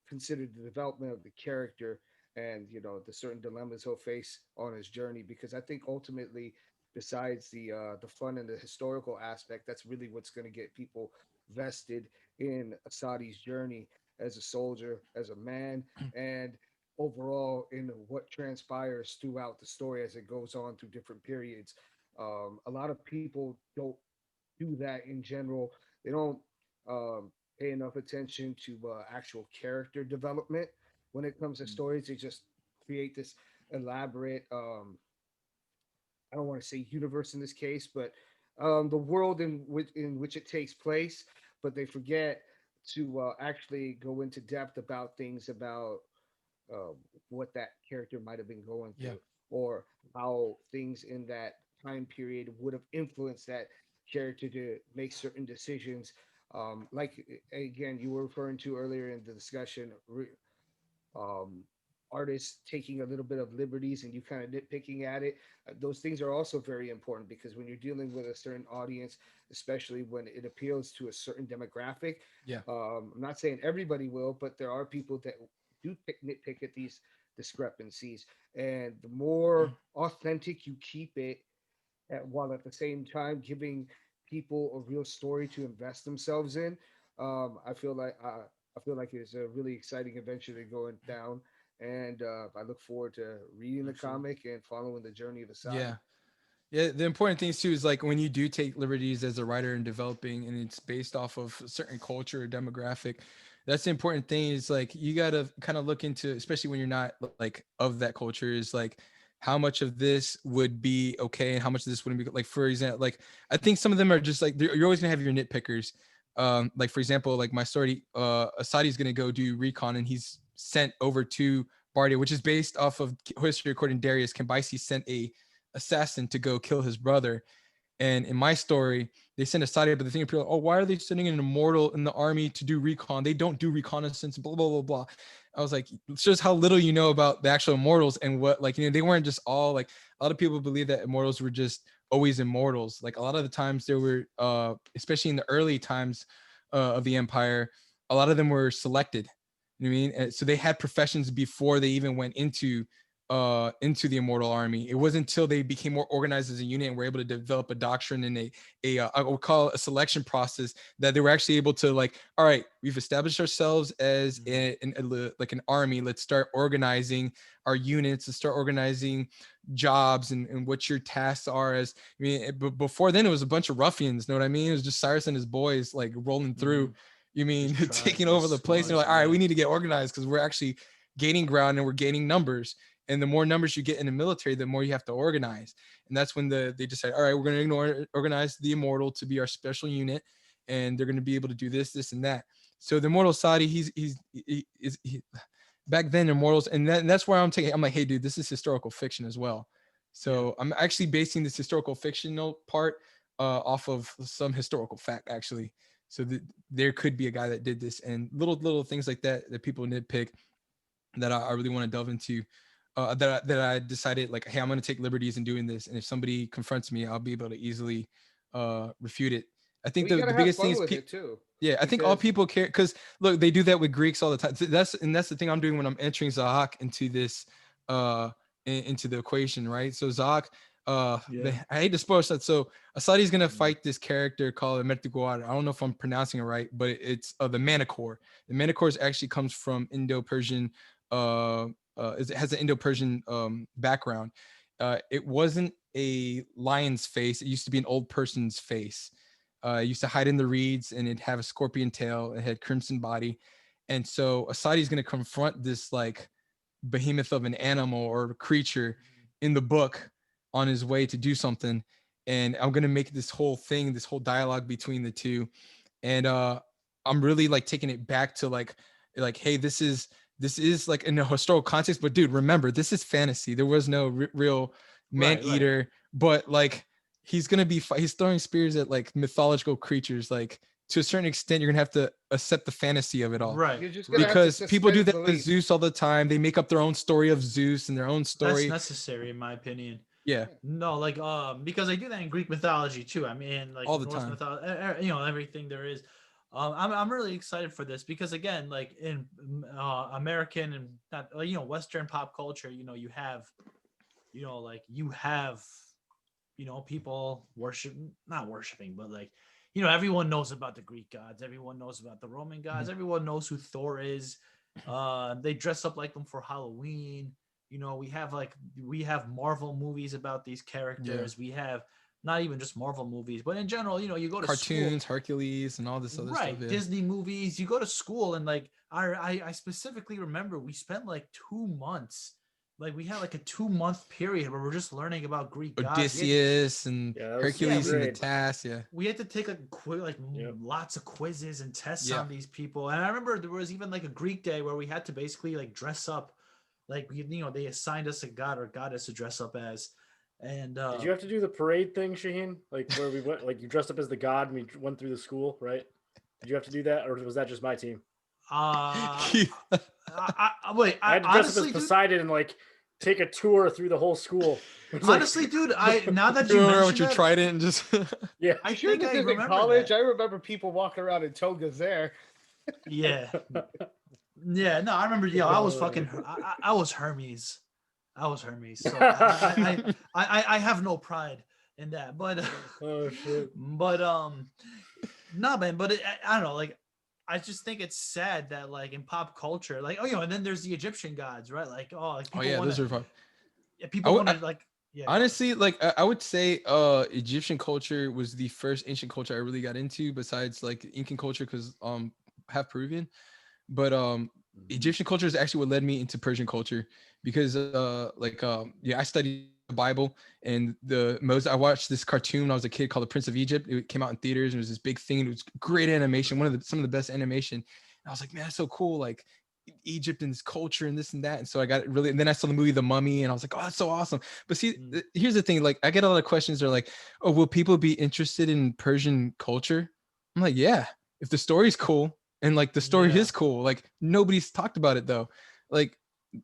consider the development of the character and the certain dilemmas he'll face on his journey, because I think ultimately, besides the fun and the historical aspect, that's really what's going to get people vested in Asadi's journey as a soldier, as a man, and overall in what transpires throughout the story as it goes on through different periods. A lot of people don't do that in general. They don't pay enough attention to actual character development when it comes to mm, stories. They just create this elaborate, I don't want to say universe in this case, but the world in which it takes place. But they forget to actually go into depth about things about uh, what that character might have been going yeah. through, or how things in that time period would have influenced that character to make certain decisions. Like again, you were referring to earlier in the discussion, um, artists taking a little bit of liberties and you kind of nitpicking at it. Those things are also very important, because when you're dealing with a certain audience, especially when it appeals to a certain demographic, Yeah. I'm not saying everybody will, but there are people that do nitpick at these discrepancies. And the more authentic you keep it, while at the same time giving people a real story to invest themselves in, I feel like it's a really exciting adventure to going down, and I look forward to reading the absolutely. comic and following the journey of Asadi. Yeah. Yeah, the important things too is like when you do take liberties as a writer and developing, and it's based off of a certain culture or demographic. That's the important thing, is like you gotta kind of look into, especially when you're not like of that culture, is like how much of this would be okay and how much of this wouldn't be. Like, for example, like I think some of them are just like, you're always gonna have your nitpickers. Like for example, like my story, Asadi's gonna go do recon, and he's sent over to Bardia, which is based off of history according to Darius. Cambyses sent a assassin to go kill his brother. And in my story, they send Asadi, but the thing is, people are like, oh, why are they sending an immortal in the army to do recon? They don't do reconnaissance, blah, blah, blah, blah. I was like, it shows how little you know about the actual immortals and what, like, they weren't just all like, a lot of people believe that immortals were just always immortals. Like a lot of the times there were, especially in the early times of the empire, a lot of them were selected. You know what I mean? And so they had professions before they even went into the immortal army. It wasn't until they became more organized as a unit and were able to develop a doctrine and I would call it a selection process, that they were actually able to, like, all right, we've established ourselves as like an army. Let's start organizing our units, let's start organizing jobs and what your tasks are. As I mean, but before then it was a bunch of ruffians. Know what I mean? It was just Cyrus and his boys like rolling through. You mean taking over the place? And they're like, all right, we need to get organized because we're actually gaining ground and we're gaining numbers. And the more numbers you get in the military, the more you have to organize. And that's when they decide, all right, we're going to organize the Immortal to be our special unit, and they're going to be able to do this, this, and that. So the Immortal Asadi, he's back then Immortals, and that's where I'm like, hey, dude, this is historical fiction as well. So I'm actually basing this historical fictional part off of some historical fact, actually. So there could be a guy that did this, and little things like that people nitpick that I really want to delve into. That I decided, like, hey, I'm going to take liberties in doing this, and if somebody confronts me, I'll be able to easily refute it. I think the biggest thing is too. Yeah, I think all people care, because look, they do that with Greeks all the time. That's the thing I'm doing when I'm entering Zahak into this into the equation, right? So Zahak, I hate to spoil that. So Asadi's gonna fight this character called Emertiguar. I don't know if I'm pronouncing it right, but it's the Manticore. The Manticore actually comes from Indo-Persian. It has an Indo-Persian background. It wasn't a lion's face. It used to be an old person's face. It used to hide in the reeds, and it'd have a scorpion tail. It had crimson body. And so Asadi's going to confront this like behemoth of an animal or creature in the book on his way to do something. And I'm going to make this whole thing, this whole dialogue between the two. And I'm really like taking it back to like, hey, this is like in a historical context, but dude, remember, this is fantasy. There was no real man-eater, right. But like, he's throwing spears at like mythological creatures. Like, to a certain extent, you're gonna have to accept the fantasy of it all, right? Because people do that with Zeus all the time. They make up their own story of Zeus and their own story. That's necessary, in my opinion. Yeah. No, like because I do that in Greek mythology too. I mean, like all the Norse time. mythology, everything there is. I'm really excited for this because, again, like in American and not Western pop culture, you have people not worshiping, but like everyone knows about the Greek gods, everyone knows about the Roman gods, everyone knows who Thor is. They dress up like them for Halloween. We have Marvel movies about these characters. We have not even just Marvel movies, but in general, you go to cartoons, school, Hercules, and all this other stuff. Yeah. Disney movies. You go to school, and like I specifically remember we spent like 2 months, like we had like a 2-month period where we're just learning about Greek Odysseus and Hercules and the task. Yeah, we had to take lots of quizzes and tests on these people. And I remember there was even like a Greek day where we had to basically like dress up, like they assigned us a god or goddess to dress up as. And did you have to do the parade thing, Shaheen? Like where we went, like you dressed up as the god and we went through the school, right? Did you have to do that, or was that just my team? I had to dress up as Poseidon and like take a tour through the whole school. Honestly, dude, now that you remember what you tried it and just yeah, I sure did in college. That. I remember people walking around in togas there. Yeah, no, I remember. I was fucking. I was Hermes. So I have no pride in that, but oh shit. But nah, man. But I don't know. Like, I just think it's sad that like in pop culture, like and then there's the Egyptian gods, right? Like those are fun. People want to like. Yeah. Honestly, like I would say, Egyptian culture was the first ancient culture I really got into, besides like Incan culture, because half Peruvian. But Egyptian culture is actually what led me into Persian culture because yeah, I studied the Bible, and the most I watched this cartoon when I was a kid called The Prince of Egypt. It came out in theaters and it was this big thing, and it was great animation, some of the best animation. And I was like, man, that's so cool, like Egypt and this culture and this and that. And so I got it really, and then I saw the movie The Mummy and I was like, oh, that's so awesome. But see, here's the thing, like I get a lot of questions. They're like, oh, will people be interested in Persian culture? I'm like, yeah, if the story's cool. And like the story Yeah. is cool. Like nobody's talked about it though. Like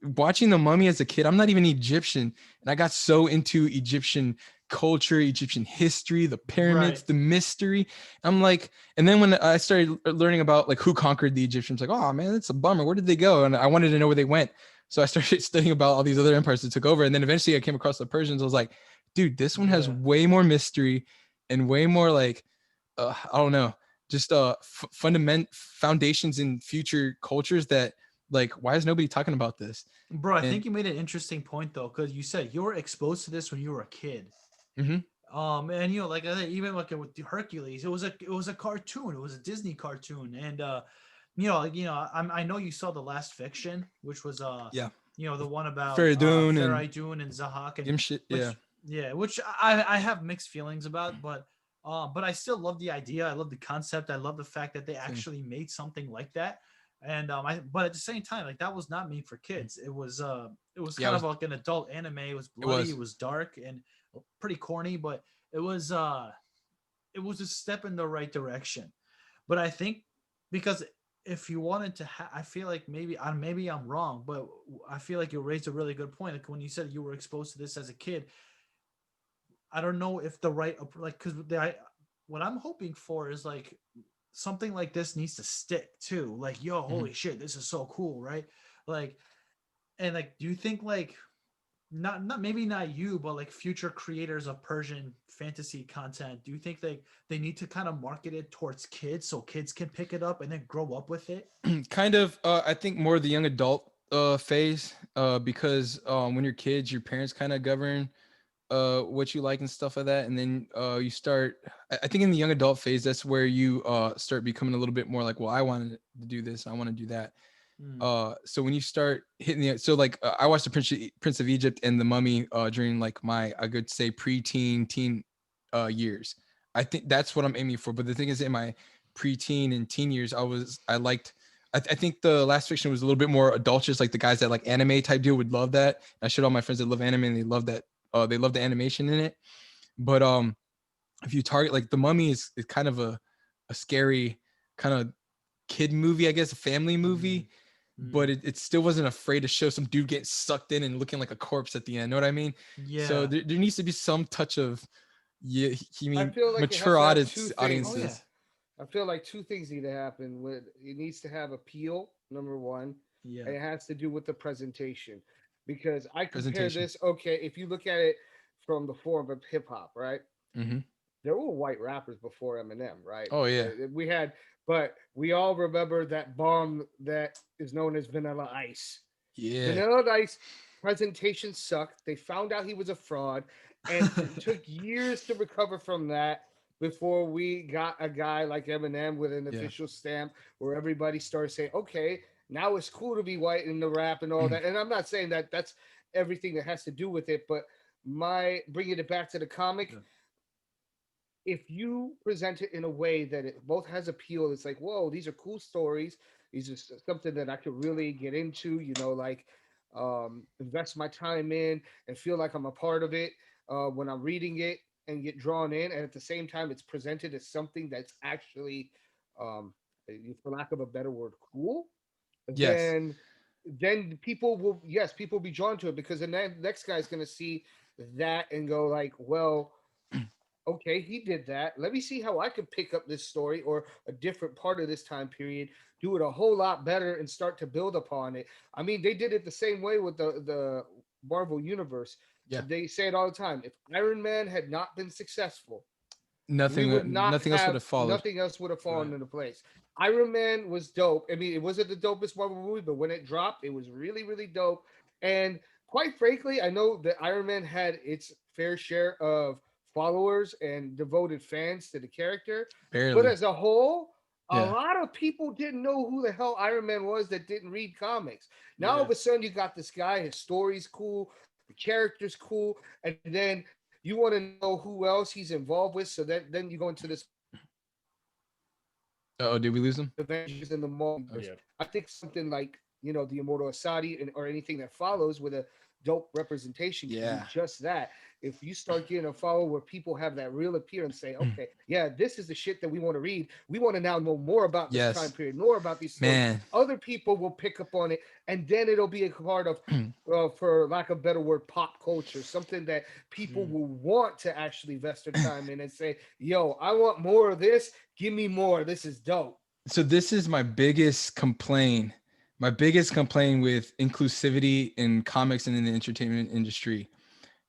watching The Mummy as a kid, I'm not even Egyptian, and I got so into Egyptian culture, Egyptian history, the pyramids, Right. the mystery. I'm like, and then when I started learning about like who conquered the Egyptians, like, oh man, that's a bummer. Where did they go? And I wanted to know where they went. So I started studying about all these other empires that took over. And then eventually I came across the Persians. I was like, dude, this one has Yeah. way more mystery and way more like, I don't know, just fundament foundations in future cultures that like, why is nobody talking about this? Bro, I And think you made an interesting point though, because you said you were exposed to this when you were a kid. mhm, And like I said, even like with the Hercules, it was a cartoon, it was a Disney cartoon, and I know you saw the Last Fiction, which was yeah, the one about Faradun and Faridun and Zahak, and Gimshit, yeah, which I have mixed feelings about, but I still love the idea, I love the concept, I love the fact that they same. actually made something like that. And but at the same time, like that was not made for kids. It was Yeah, kind of like an adult anime. It was it bloody, it was. was dark, and pretty corny, but it was uh it was a step in the right direction. But I think because if you wanted to I feel like maybe I'm wrong, but I feel like you raised a really good point. Like when you said you were exposed to this as a kid, I don't know if the right, like, because what I'm hoping for is like something like this needs to stick too. Like, yo, Mhm. holy shit, this is so cool, right? Like, and like, do you think like not maybe not you, but like future creators of Persian fantasy content, do you think they need to kind of market it towards kids so kids can pick it up and then grow up with it? Kind of, I think more the young adult phase, because when you're kids, your parents kind of govern what you like and stuff like that, and then you start. I think in the young adult phase, that's where you start becoming a little bit more like, well, I wanted to do this, I want to do that. Mm, So when you start hitting so like I watched the Prince of Egypt and the Mummy during like my, I could say, teen years. I think that's what I'm aiming for. But the thing is, in my preteen and teen years, I liked. I think the Last Fiction was a little bit more adultish. Like the guys that like anime type deal would love that. I showed all my friends that love anime, and they love that. They love the animation in it. But if you target like the Mummy is kind of a scary kind of kid movie, I guess, a family mm, movie, mm. but it still wasn't afraid to show some dude getting sucked in and looking like a corpse at the end. Know what I mean? So Yeah. there needs to be some touch of, yeah, he I mean feel like it has mature to have two Oh things. yeah. audiences. I feel like two things need to happen. With it needs to have appeal, number one, Yeah. and it has to do with the presentation. Because I compare Presentation. this, okay, if you look at it from the form of hip hop, right? Hmm. There were white rappers before Eminem, right? Oh yeah, We had, but we all remember that bomb that is known as Vanilla Ice. yeah, Vanilla Ice presentation sucked. They found out he was a fraud, and it took years to recover from that before we got a guy like Eminem with an yeah. official stamp where everybody started saying, okay, now it's cool to be white in the rap and all that. And I'm not saying that that's everything that has to do with it, but my bringing it back to the comic, Yeah. if you present it in a way that it both has appeal, it's like, whoa, these are cool stories. These are something that I could really get into, like invest my time in and feel like I'm a part of it when I'm reading it and get drawn in. And at the same time, it's presented as something that's actually, um, for lack of a better word, cool. Yes. Then people will, yes, people will be drawn to it because the next guy's going to see that and go like, well, okay, he did that. Let me see how I can pick up this story or a different part of this time period, do it a whole lot better, and start to build upon it. I mean, they did it the same way with the Marvel universe. Yeah. They say it all the time. If Iron Man had not been successful, we Nothing. would not Nothing else would have have followed. nothing else would have fallen Right. into place. Iron Man was dope. I mean, it wasn't the dopest Marvel movie, but when it dropped, it was really, really dope. And quite frankly, I know that Iron Man had its fair share of followers and devoted fans to the character, but Barely. as a whole, A lot of people didn't know who the hell Iron Man was that didn't read comics. Now all of a sudden you got this guy, his story's cool, the character's cool, and then you want to know who else he's involved with. So then you go into this Oh, did we lose him? Avengers in the multiverse. Yeah. I think something like the Immortal Asadi or anything that follows with a dope representation can do just that. If you start getting a follow where people have that real appeal and say, okay, yeah, this is the shit that we want to read. We want to now know more about this time period, more about these stories. Man. Other people will pick up on it, and then it'll be a part of, for lack of a better word, pop culture, something that people will want to actually invest their time in and say, yo, I want more of this. Give me more. This is dope. So this is my biggest complaint. My biggest complaint with inclusivity in comics and in the entertainment industry.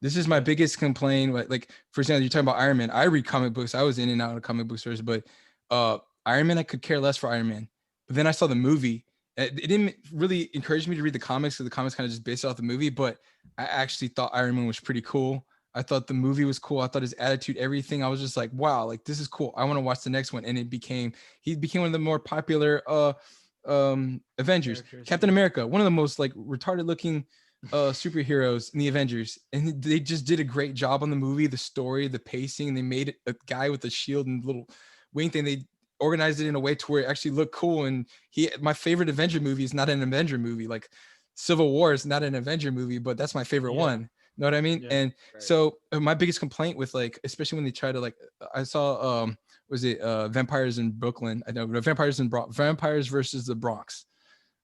This is my biggest complaint. Like, for example, you're talking about Iron Man. I read comic books. I was in and out of comic book stores, but Iron Man, I could care less for Iron Man. But then I saw the movie. It didn't really encourage me to read the comics because the comics kind of just based off the movie. But I actually thought Iron Man was pretty cool. I thought the movie was cool. I thought his attitude, everything. I was just like, wow, like this is cool. I want to watch the next one. And he became one of the more popular Avengers. Captain America, one of the most like retarded looking superheroes in the Avengers, and they just did a great job on the movie, the story, the pacing. They made it a guy with a shield and little wing thing. They organized it in a way to where it actually looked cool. And my favorite Avenger movie is not an Avenger movie. Like Civil War is not an Avenger movie, but that's my favorite one. Know what I mean? And so my biggest complaint with, like, especially when they try to, like, I saw was it Vampires in Brooklyn? I know Vampires versus the Bronx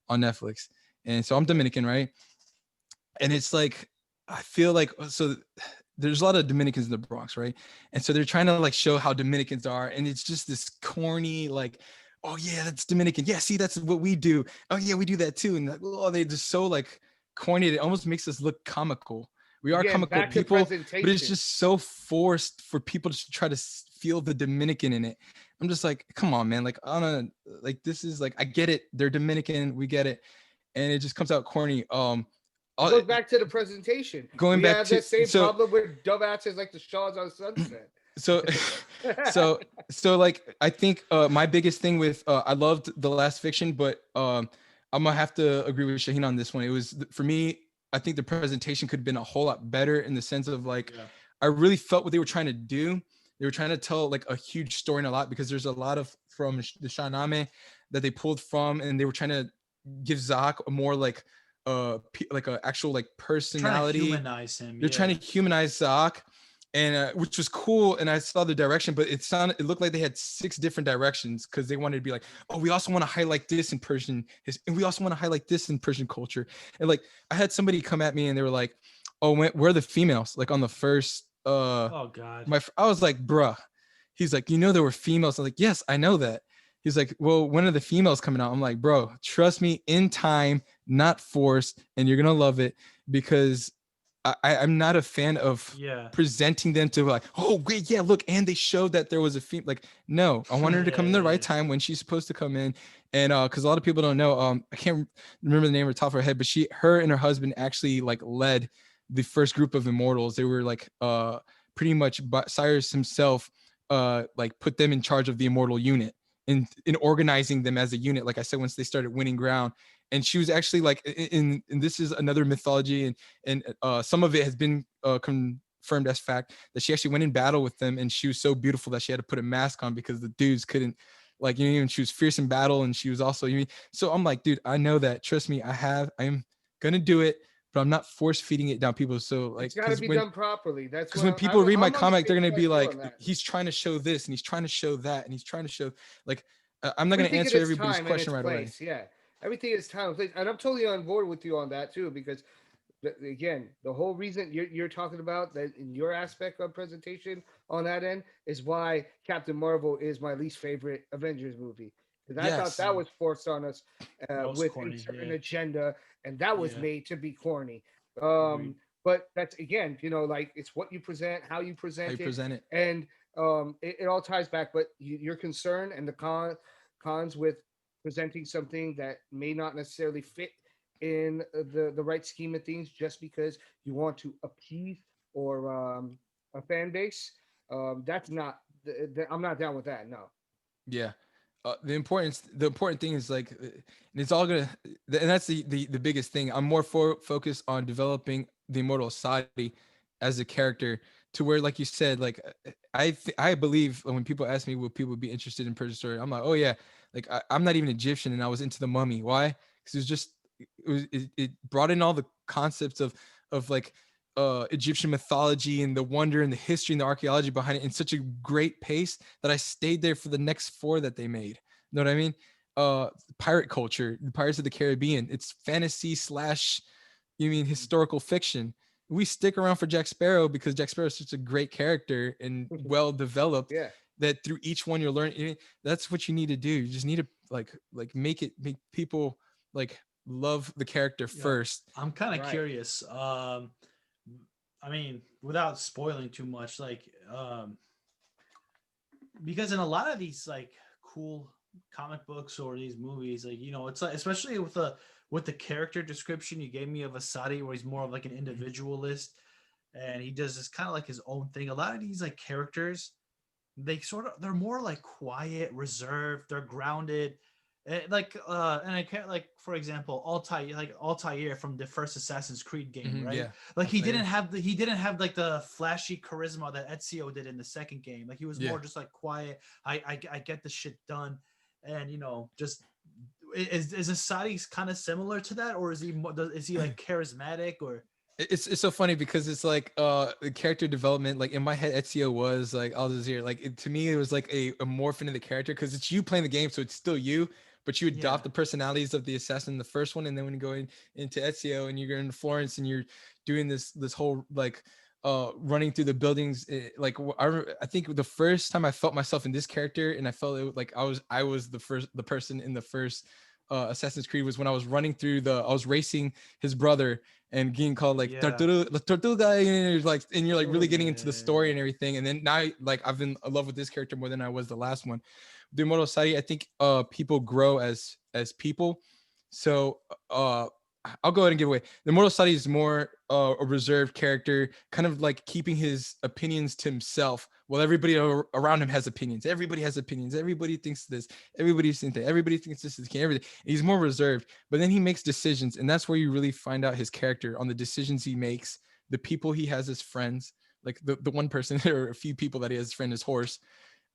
on Netflix. And so I'm Dominican, right? And it's like, I feel like, so there's a lot of Dominicans in the Bronx, right? And so they're trying to like show how Dominicans are. And it's just this corny, like, oh yeah, that's Dominican. Yeah, see, that's what we do. Oh yeah, we do that too. And like, oh, they just so like corny. It almost makes us look comical. We are comical people, but it's just so forced for people to try to feel the Dominican in it. I'm just like, come on, man. Like, this is like, I get it. They're Dominican. We get it. And it just comes out corny. Goes back to the presentation. We have the same problem with dumbasses like the Shahs on Sunset. So like, I think my biggest thing with I loved The Last Fiction, but I'm gonna have to agree with Shaheen on this one. It was, for me, I think the presentation could have been a whole lot better in the sense of like, I really felt what they were trying to do. They were trying to tell like a huge story and a lot, because there's a lot of from the Shahnameh that they pulled from, and they were trying to give Zach a more like a actual like personality. Trying to humanize him. They're trying to humanize Zach, and which was cool. And I saw the direction, but it looked like they had 6 different directions, because they wanted to be like, oh, we also want to highlight this in Persian, and we also want to highlight this in Persian culture. And like, I had somebody come at me and they were like, oh, where are the females? Like on the first oh god, I was like, bruh. He's like, there were females. I'm like, yes, I know that. He's like, well, when are the females coming out? I'm like, bro, trust me, in time, not forced, and you're gonna love it, because I'm not a fan of presenting them to like, oh wait, yeah, look, and they showed that there was a female. Like, no, I want her to come in the right time when she's supposed to come in. And because a lot of people don't know, I can't remember the name of the top of her head, but her and her husband actually like led the first group of Immortals. They were like pretty much Cyrus himself like put them in charge of the Immortal unit, in organizing them as a unit, like I said, once they started winning ground. And she was actually like, and this is another mythology, and some of it has been confirmed as fact, that she actually went in battle with them, and she was so beautiful that she had to put a mask on because the dudes couldn't, like, and she was fierce in battle, and she was also, so I'm like, dude, I know that, trust me, I'm gonna do it, but I'm not force feeding it down people. So like, it's gotta be done properly. That's because when people read my comic, they're gonna be like, he's trying to show this, and he's trying to show that, and he's trying to show, like, I'm not gonna answer everybody's question right away. Yeah, everything is time and place, and I'm totally on board with you on that too, because again, the whole reason you're talking about that in your aspect of presentation on that end is why Captain Marvel is my least favorite Avengers movie. Because I thought that was forced on us with corny, a certain agenda, and that was made to be corny. But that's, again, like, it's what you present, how you present it, and it all ties back. But your concern and the cons with presenting something that may not necessarily fit in the right scheme of things, just because you want to appease or a fan base, that's not. I'm not down with that. No. Yeah. the important thing is like, and it's all gonna, and that's the biggest thing. I'm more focused on developing the Immortal Asadi as a character, to where, like you said, like I believe when people ask me would people be interested in Persian story, I'm like, oh yeah, like I'm not even Egyptian and I was into the Mummy. Why? Because it was just it brought in all the concepts of like Egyptian mythology and the wonder and the history and the archaeology behind it in such a great pace that I stayed there for the next 4 that they made. You know what I mean? Pirate culture, the Pirates of the Caribbean. It's fantasy slash, you mean historical fiction. We stick around for Jack Sparrow because Jack Sparrow is such a great character and well developed, Yeah. that through each one you're learning. That's what you need to do. You just need to make people like love the character Yeah. first. I'm kind of Right. curious. I mean, without spoiling too much, like, because in a lot of these like cool comic books or these movies, like, it's like, especially with the character description you gave me of Asadi, where he's more of like an individualist and he does this kind of like his own thing. A lot of these like characters, they're more like quiet, reserved, they're grounded. And I can't, like, for example, Altair from the first Assassin's Creed game, right? Yeah. Like he Altair. didn't have like the flashy charisma that Ezio did in the second game. Like he was Yeah. more just like quiet. I get the shit done, and just is Asadi kind of similar to that, or is he like charismatic, or? It's so funny because it's like the character development, like in my head Ezio was like Al Jazeera, like to me it was like a morph into the character, because it's you playing the game, so it's still you, but you adopt Yeah. the personalities of the assassin in the first one, and then when you go into Ezio and you're in Florence and you're doing this whole like running through the buildings, I think the first time I felt myself in this character and I felt it, like I was the person in the first Assassin's Creed, was when I was running through I was racing his brother and getting called like Yeah. La Tortuga, and you're like really getting into the story Yeah. and everything. And then now, like, I've been in love with this character more than I was the last one. The Immortal Asadi, I think people grow as people. So I'll go ahead and give away. The Immortal Asadi is more a reserved character, kind of like keeping his opinions to himself, while everybody around him has opinions. Everybody has opinions. Everybody thinks this. Everybody thinks that. Everybody thinks this is everything. He's more reserved, but then he makes decisions, and that's where you really find out his character on the decisions he makes, the people he has as friends, like the one person or a few people that he has as friend, his horse.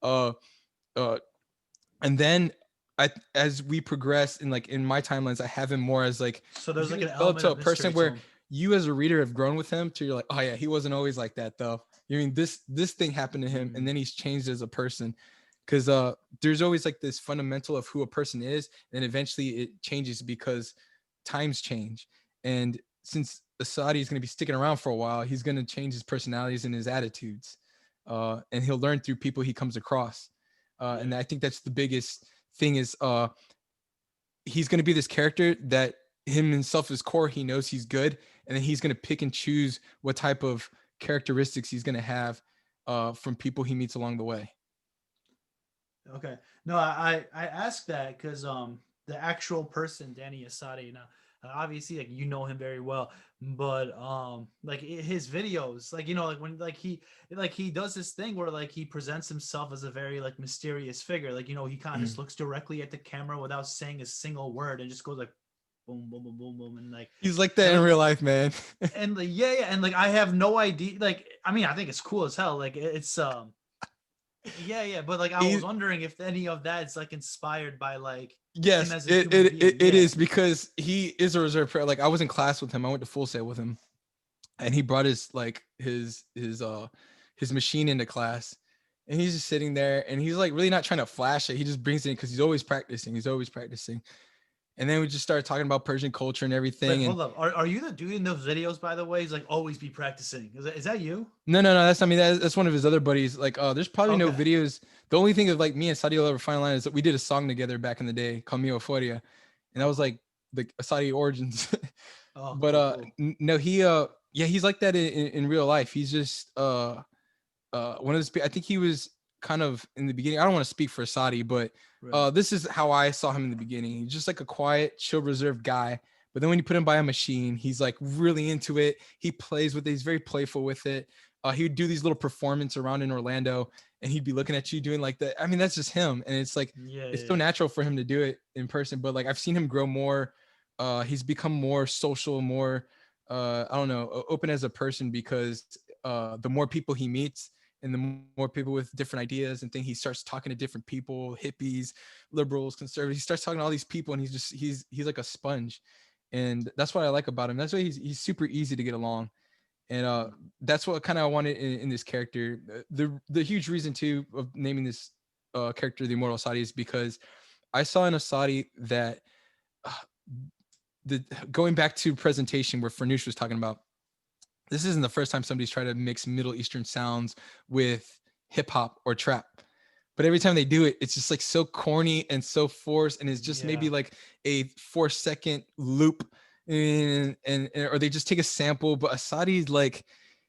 Uh, uh, and then as we progress in my timelines, I have him more as like, So he's there's like gonna an develop element to a of mystery person to where him. you as a reader have grown with him to, you're like, oh yeah, he wasn't always like that though. You mean this thing happened to him, and then he's changed as a person. Because there's always like this fundamental of who a person is, and eventually it changes because times change. And since Asadi is going to be sticking around for a while, he's going to change his personalities and his attitudes, and he'll learn through people he comes across. And I think that's the biggest thing is he's going to be this character that him himself, his core, he knows he's good, and then he's going to pick and choose what type of characteristics he's going to have from people he meets along the way. Okay. No, I asked that because the actual person, Danny Asadi, now obviously like you know him very well, but like his videos, like like when he does this thing where like he presents himself as a very like mysterious figure, like he kind of just looks directly at the camera without saying a single word and just goes like boom boom boom boom boom, and like He's like that and in like real life, man. and like yeah, and like I have no idea, like I mean I think it's cool as hell, like it's yeah, but like I was He, wondering if any of that's like inspired by like him yes, as a human being. it Yeah. is, because he is a reserve player. Like I was in class with him. I went to Full Sail with him, and he brought his machine into class, and he's just sitting there, and he's like really not trying to flash it. He just brings it in because he's always practicing. He's always practicing. And then we just started talking about Persian culture and Wait, everything. And hold up. Are you the dude in those videos, by the way? He's like always be practicing. Is that you? no, that's, I mean, that's one of his other buddies. Like, there's probably no Okay. videos. The only thing of like me and Saudi will ever find line is that we did a song together back in the day called Mio Euphoria. And that was cool. like the Asadi origins. Oh, But cool. no, yeah, he's like that in real life. He's just one of the I think he was kind of in the beginning. I don't want to speak for Asadi, but Right. this is how I saw him in the beginning. He's just like a quiet, chill, reserved guy. But then when you put him by a machine, he's like really into it. He plays with it. He's very playful with it. He would do these little performances around in Orlando, and he'd be looking at you doing like that. I mean, that's just him. And it's like, Yeah, it's yeah, so natural for him to do it in person. But like, I've seen him grow more. He's become more social, more, I don't know, open as a person, because the more people he meets and the more people with different ideas and things, he starts talking to different people, hippies, liberals, conservatives. He starts talking to all these people, and he's like a sponge. And that's what I like about him. That's why he's super easy to get along. And that's what kind of I wanted in this character. The huge reason too of naming this character the Immortal Asadi is because I saw in Asadi that uh, the going back to presentation where Farnoosh was talking about, this isn't the first time somebody's tried to mix Middle Eastern sounds with hip hop or trap. But every time they do it, it's just like so corny and so forced, and it's just yeah, maybe like a 4-second loop, and or they just take a sample. But Asadi's like,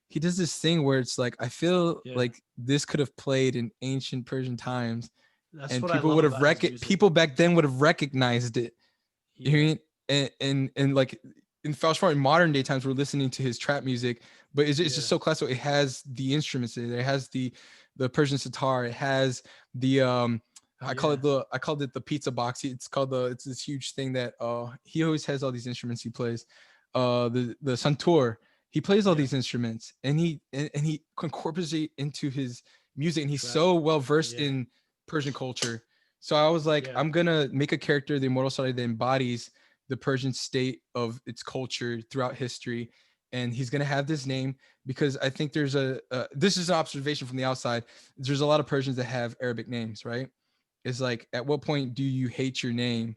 he does this thing where it's like, I feel yeah. like this could have played in ancient Persian times, That's and what I people love would have about his music. people back then would have recognized it. You know what I Yeah, mean? And like in fast forward in modern day times, we're listening to his trap music, but it's yeah, just so classical. It has the instruments in it. It has the Persian sitar. It has the yeah, I called it the pizza box. It's called it's this huge thing that he always has all these instruments he plays. The santur. He plays all yeah. these instruments, and he incorporates it into his music, and he's Trap. so well versed Yeah, in Persian culture. So I was like, yeah, I'm gonna make a character, the Immortal Asadi, that embodies the Persian state of its culture throughout history. And he's gonna have this name because I think there's this is an observation from the outside. There's a lot of Persians that have Arabic names, right? It's like, at what point do you hate your name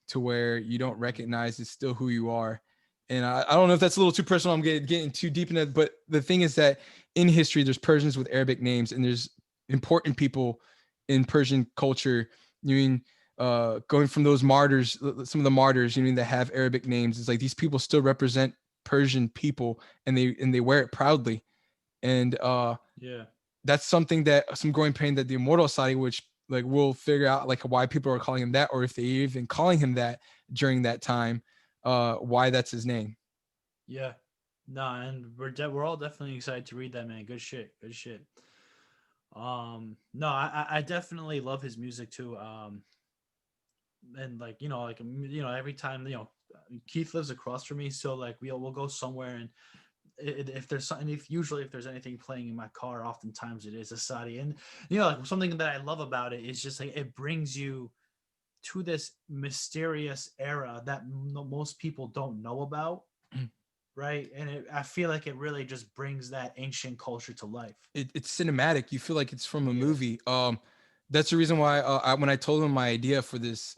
to where you don't recognize it's still who you are? And I don't know if that's a little too personal. I'm getting too deep in it, but the thing is that in history, there's Persians with Arabic names, and there's important people in Persian culture. You mean going from those martyrs, some of the martyrs, you mean, that have Arabic names? It's like these people still represent Persian people, and they wear it proudly. And yeah. that's something that some growing pain that the Immortal Asadi, which like we'll figure out like why people are calling him that, or if they even calling him that during that time, why that's his name. Yeah. No, and we're all definitely excited to read that, man. Good shit. Good shit. No, I definitely love his music too. And like every time Keith lives across from me, so like we'll go somewhere, and if there's something, if there's anything playing in my car, oftentimes it is Asadi. And like something that I love about it is just like it brings you to this mysterious era that most people don't know about, right? And I feel like it really just brings that ancient culture to life. It's cinematic. You feel like it's from a Yeah, movie. That's the reason why when I told him my idea for this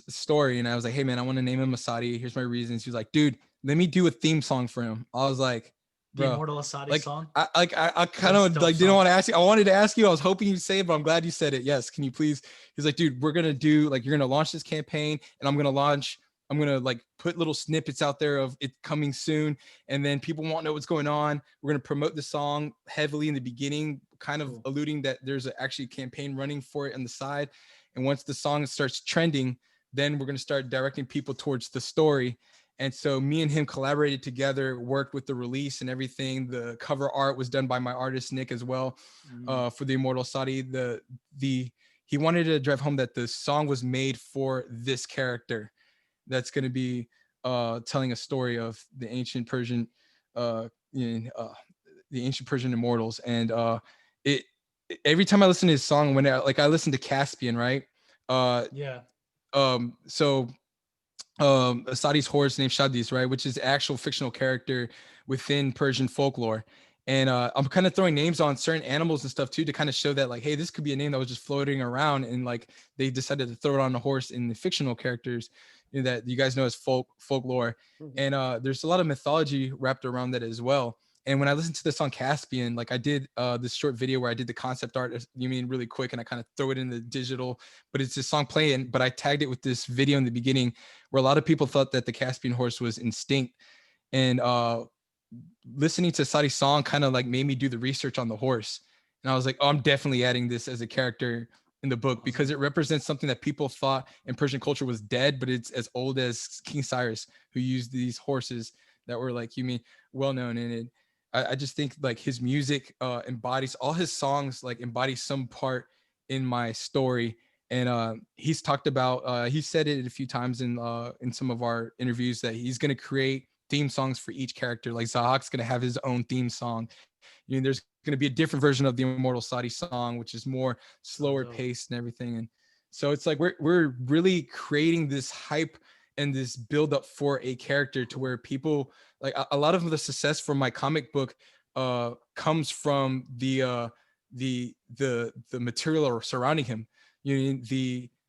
story, and I was like, hey man, I want to name him Asadi. Here's my reasons. He was like, dude, let me do a theme song for him. I was like, the bro, Immortal Asadi like song. I kind That's a of dope like didn't song. want to ask you. I wanted to ask you. I was hoping you'd say it, but I'm glad you said it. Yes, can you please? He's like, dude, we're gonna do like, you're gonna launch this campaign, and I'm gonna like put little snippets out there of it coming soon, and then people won't know what's going on. We're gonna promote the song heavily in the beginning, kind of Cool. alluding that there's actually a campaign running for it on the side. And once the song starts trending, then we're gonna start directing people towards the story. And so me and him collaborated together, worked with the release and everything. The cover art was done by my artist Nick as well, Mm, for the Immortal Asadi. The he wanted to drive home that the song was made for this character that's going to be telling a story of the ancient Persian, you know, the ancient Persian immortals. And it every time I listen to his song, when I listen to Caspian, right? Uh, yeah, so Asadi's horse named Shadis, right, which is an actual fictional character within Persian folklore. And I'm kind of throwing names on certain animals and stuff too, to kind of show that like, hey, this could be a name that was just floating around, and like they decided to throw it on a horse in the fictional characters, that you guys know as folklore. Mhm. And there's a lot of mythology wrapped around that as well. And when I listened to the song Caspian, like I did this short video where I did the concept art, you mean really quick, and I kind of throw it in the digital, but it's this song playing, but I tagged it with this video in the beginning where a lot of people thought that the Caspian horse was instinct. And listening to Sadi's song kind of like made me do the research on the horse. And I was like, oh, I'm definitely adding this as a character in the book, because awesome. it represents something that people thought in Persian culture was dead, but it's as old as King Cyrus, who used these horses that were like, you mean, well known in it. I just think like his music embodies, all his songs like embody some part in my story. And he's talked about, he said it a few times in some of our interviews, that he's going to create theme songs for each character. Like Zahak's going to have his own theme song. You know, there's going to be a different version of the Immortal Asadi song, which is more Oh, slower dope. paced and everything. And so it's like we're really creating this hype and this build up for a character, to where people like a lot of the success from my comic book comes from the material surrounding him. You know,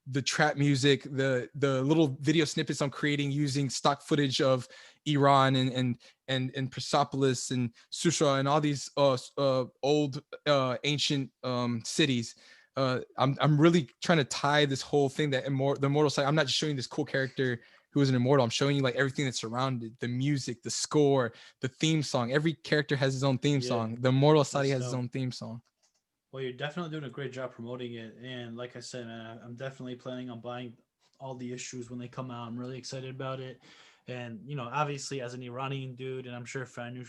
the trap music, the little video snippets I'm creating using stock footage of Iran and Persepolis and Susha and all these old ancient cities. I'm really trying to tie this whole thing, that the immortal side. I'm not just showing this cool character who is an immortal. I'm showing you like everything that's surrounded, the music, the score, the theme song. Every character has his own theme Yeah, song. The Immortal that's Asadi has his dope. own theme song. Well, you're definitely doing a great job promoting it, and like I said, man, I'm definitely planning on buying all the issues when they come out. I'm really excited about it, and obviously, as an Iranian dude, and I'm sure Fanush,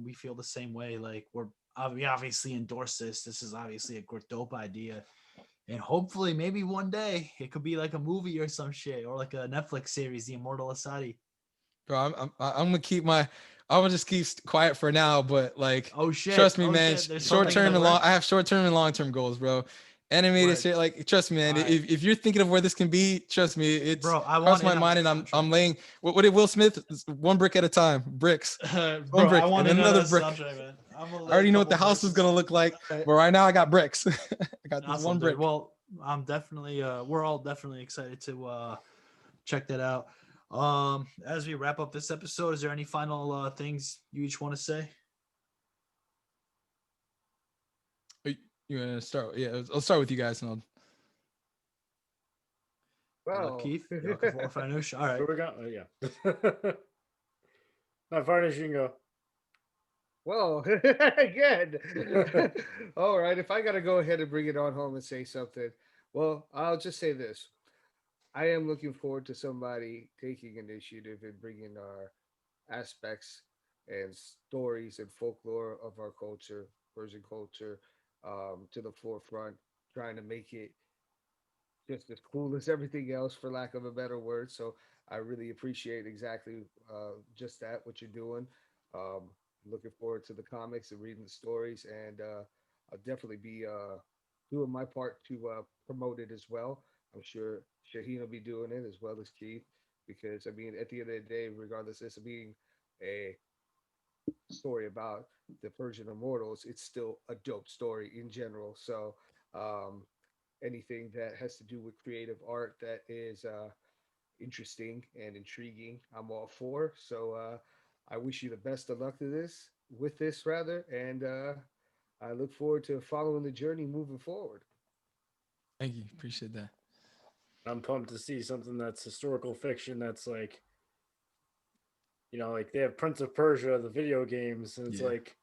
we feel the same way. Like we obviously endorse this. This is obviously a dope idea, and hopefully, maybe one day it could be like a movie or some shit, or like a Netflix series, The Immortal Asadi. Bro, I'm gonna keep my. I'm gonna just keep quiet for now, but like, Oh shit! trust me, Oh man. shit! There's Short something in the term and long. I works. have short term and long term goals, bro. Animated Word. shit, like, trust me, man. All right, If you're thinking of where this can be, trust me, it's bro. I crossed want my in on mind, that and I'm soundtrack. I'm laying. What did Will Smith? One brick at a time. Bricks. One Bro, I brick and want in on another that brick. soundtrack, man. I'm gonna I lay a already know what couple the house is verses. gonna look like, All right. but right now I got bricks. I got this Awesome, one dude. brick. Well, I'm definitely we're all definitely excited to check that out. As we wrap up this episode, is there any final things you each want to say? You wanna start? Yeah, I'll start with you guys, and I'll. Well, Keith, or Fanush? All right. Where we go? Oh, yeah. Not Varnish, you can go. well, again. All right, if I gotta go ahead and bring it on home and say something, well, I'll just say this. I am looking forward to somebody taking initiative and bringing our aspects and stories and folklore of our culture, Persian culture, to the forefront, trying to make it just as cool as everything else, for lack of a better word. So I really appreciate exactly just that, what you're doing. Um, Looking forward to the comics and reading the stories, and I'll definitely be doing my part to promote it as well. I'm sure Shaheen will be doing it as well as Keith, because I mean, at the end of the day, regardless of this being a story about the Persian Immortals, it's still a dope story in general. So um, anything that has to do with creative art that is interesting and intriguing, I'm all for. So I wish you the best of luck to this rather, and I look forward to following the journey moving forward. Thank you. Appreciate that. I'm pumped to see something that's historical fiction that's like, like they have Prince of Persia, the video games, and it's Yeah. like,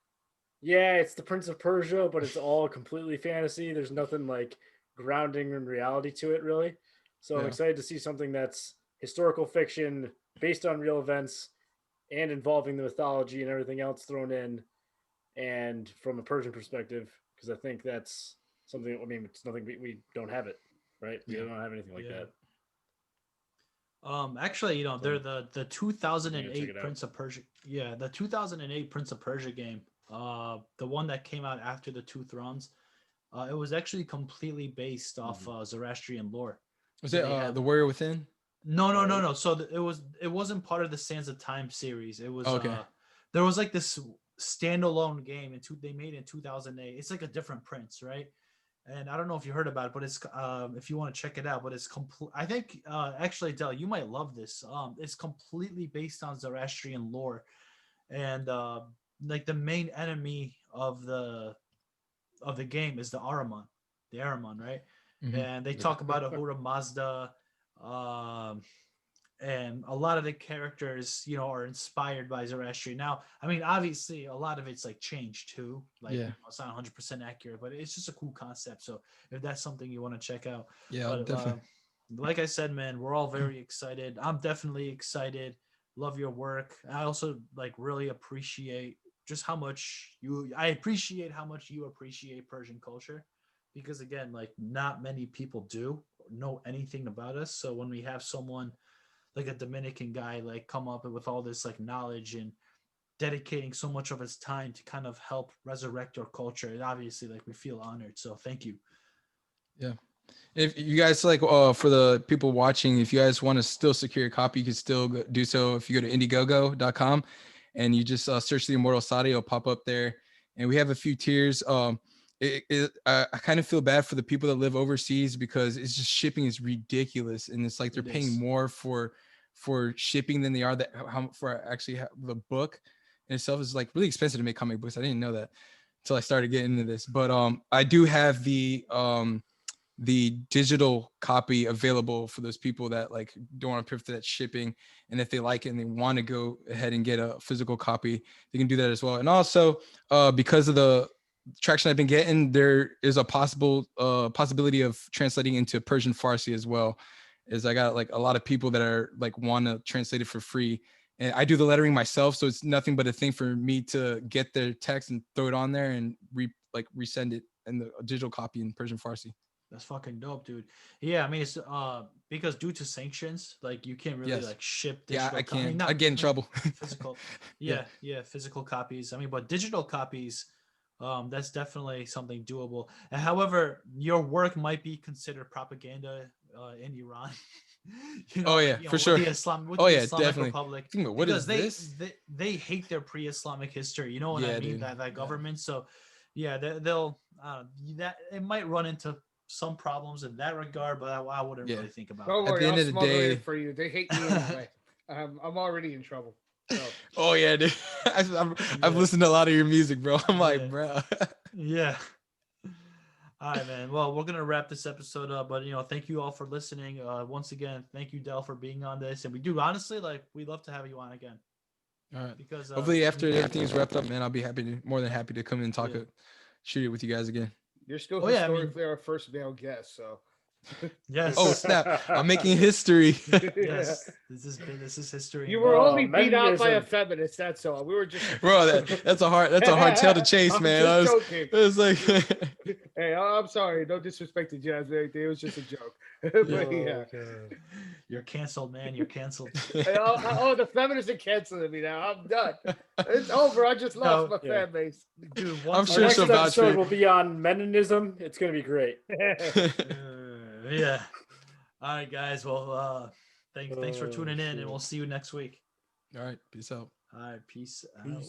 yeah, it's the Prince of Persia, but it's all completely fantasy. There's nothing like grounding in reality to it, really. So I'm Yeah. excited to see something that's historical fiction based on real events and involving the mythology and everything else thrown in, and from a Persian perspective, because I think that's something. I mean, it's nothing we don't have it, right? We Yeah. don't have anything like Yeah. that. Actually, they're So the I'm gonna check it 2008 out. Prince of Persia. Yeah, the 2008 Prince of Persia game. The one that came out after the Two Thrones. It was actually completely based off Mhm. Zoroastrian lore. Was So it they have the Warrior Within? no, no, no, Right. no. So it wasn't part of the Sands of Time series. It was Oh, okay. there was like this standalone game they made in 2008. It's like a different prince, right? And I don't know if you heard about it, but it's if you want to check it out, but it's complete. I think actually, Del, you might love this. It's completely based on Zoroastrian lore, and like the main enemy of the game is the Ahriman, right? Hmm. And they Yeah. talk about Ahura Mazda, um, and a lot of the characters, are inspired by Zoroastrian. Now, I mean, obviously, a lot of it's like changed too. Like, Yeah. it's not 100% accurate, but it's just a cool concept. So, if that's something you want to check out, Yeah. I'll but definitely. like I said, man, we're all very excited. I'm definitely excited. Love your work. I also like really appreciate just how much I appreciate how much you appreciate Persian culture, because again, like not many people do know anything about us. So when we have someone like a Dominican guy like come up with all this like knowledge and dedicating so much of his time to kind of help resurrect your culture, and obviously like we feel honored. So thank you. Yeah. If you guys like, for the people watching, if you guys want to still secure a copy, you can still do so. If you go to Indiegogo.com and you just search the Immortal Asadi, it'll pop up there. And we have a few tiers. I kind of feel bad for the people that live overseas because it's just shipping is ridiculous, and it's like they're paying more for shipping than they are for actually the book in itself is like really expensive to make comic books. I didn't know that until I started getting into this. But I do have the digital copy available for those people that like don't want to pay for that shipping, and if they like it and they want to go ahead and get a physical copy, they can do that as well. And also because of the traction I've been getting, there is a possibility of translating into Persian Farsi as well, as I got like a lot of people that are like want to translate it for free, and I do the lettering myself, so it's nothing but a thing for me to get their text and throw it on there and resend it in the digital copy in Persian Farsi. That's fucking dope, dude. Yeah, I mean it's because due to sanctions, like you can't really like ship digital. I can't. Not, I get in trouble. Physical. Yeah, physical copies. I mean, but digital copies, that's definitely something doable. And however, your work might be considered propaganda in Iran. For sure. The Islamic definitely. Republic, What is this? They hate their pre-Islamic history. You know what I mean? Dude. That government. So yeah, they'll that it might run into some problems in that regard, but I wouldn't really think about. Don't that. worry, At the end I'll of the smuggle day, it for you. They hate me anyway. I'm already in trouble. So. Oh yeah, dude. I've listened to a lot of your music, bro. I'm like, bro. Yeah. All right, man. Well, we're gonna wrap this episode up, but thank you all for listening. Once again, thank you, Del, for being on this, and we do honestly we'd love to have you on again. All right. Because hopefully after everything's wrapped up, man, I'll be more than happy to come in and talk shoot it with you guys again. You're still historically our first male guest, so. Yes. Oh snap! I'm making history. Yes, this is history. You were only beat out by a feminist. That's all. We were just. Bro, that's a hard tail to chase, man. Joking. It was like. Hey, I'm sorry. No disrespect to Jazz or anything. It was just a joke. You're canceled, man. You're canceled. The feminists are canceling me now. I'm done. It's over. I just lost my fan base. Dude, I'm sure next episode will be on Menonism. It's going to be great. Yeah. All right, guys. Well, thanks for tuning in, and we'll see you next week. All right. Peace out. All right. Peace out.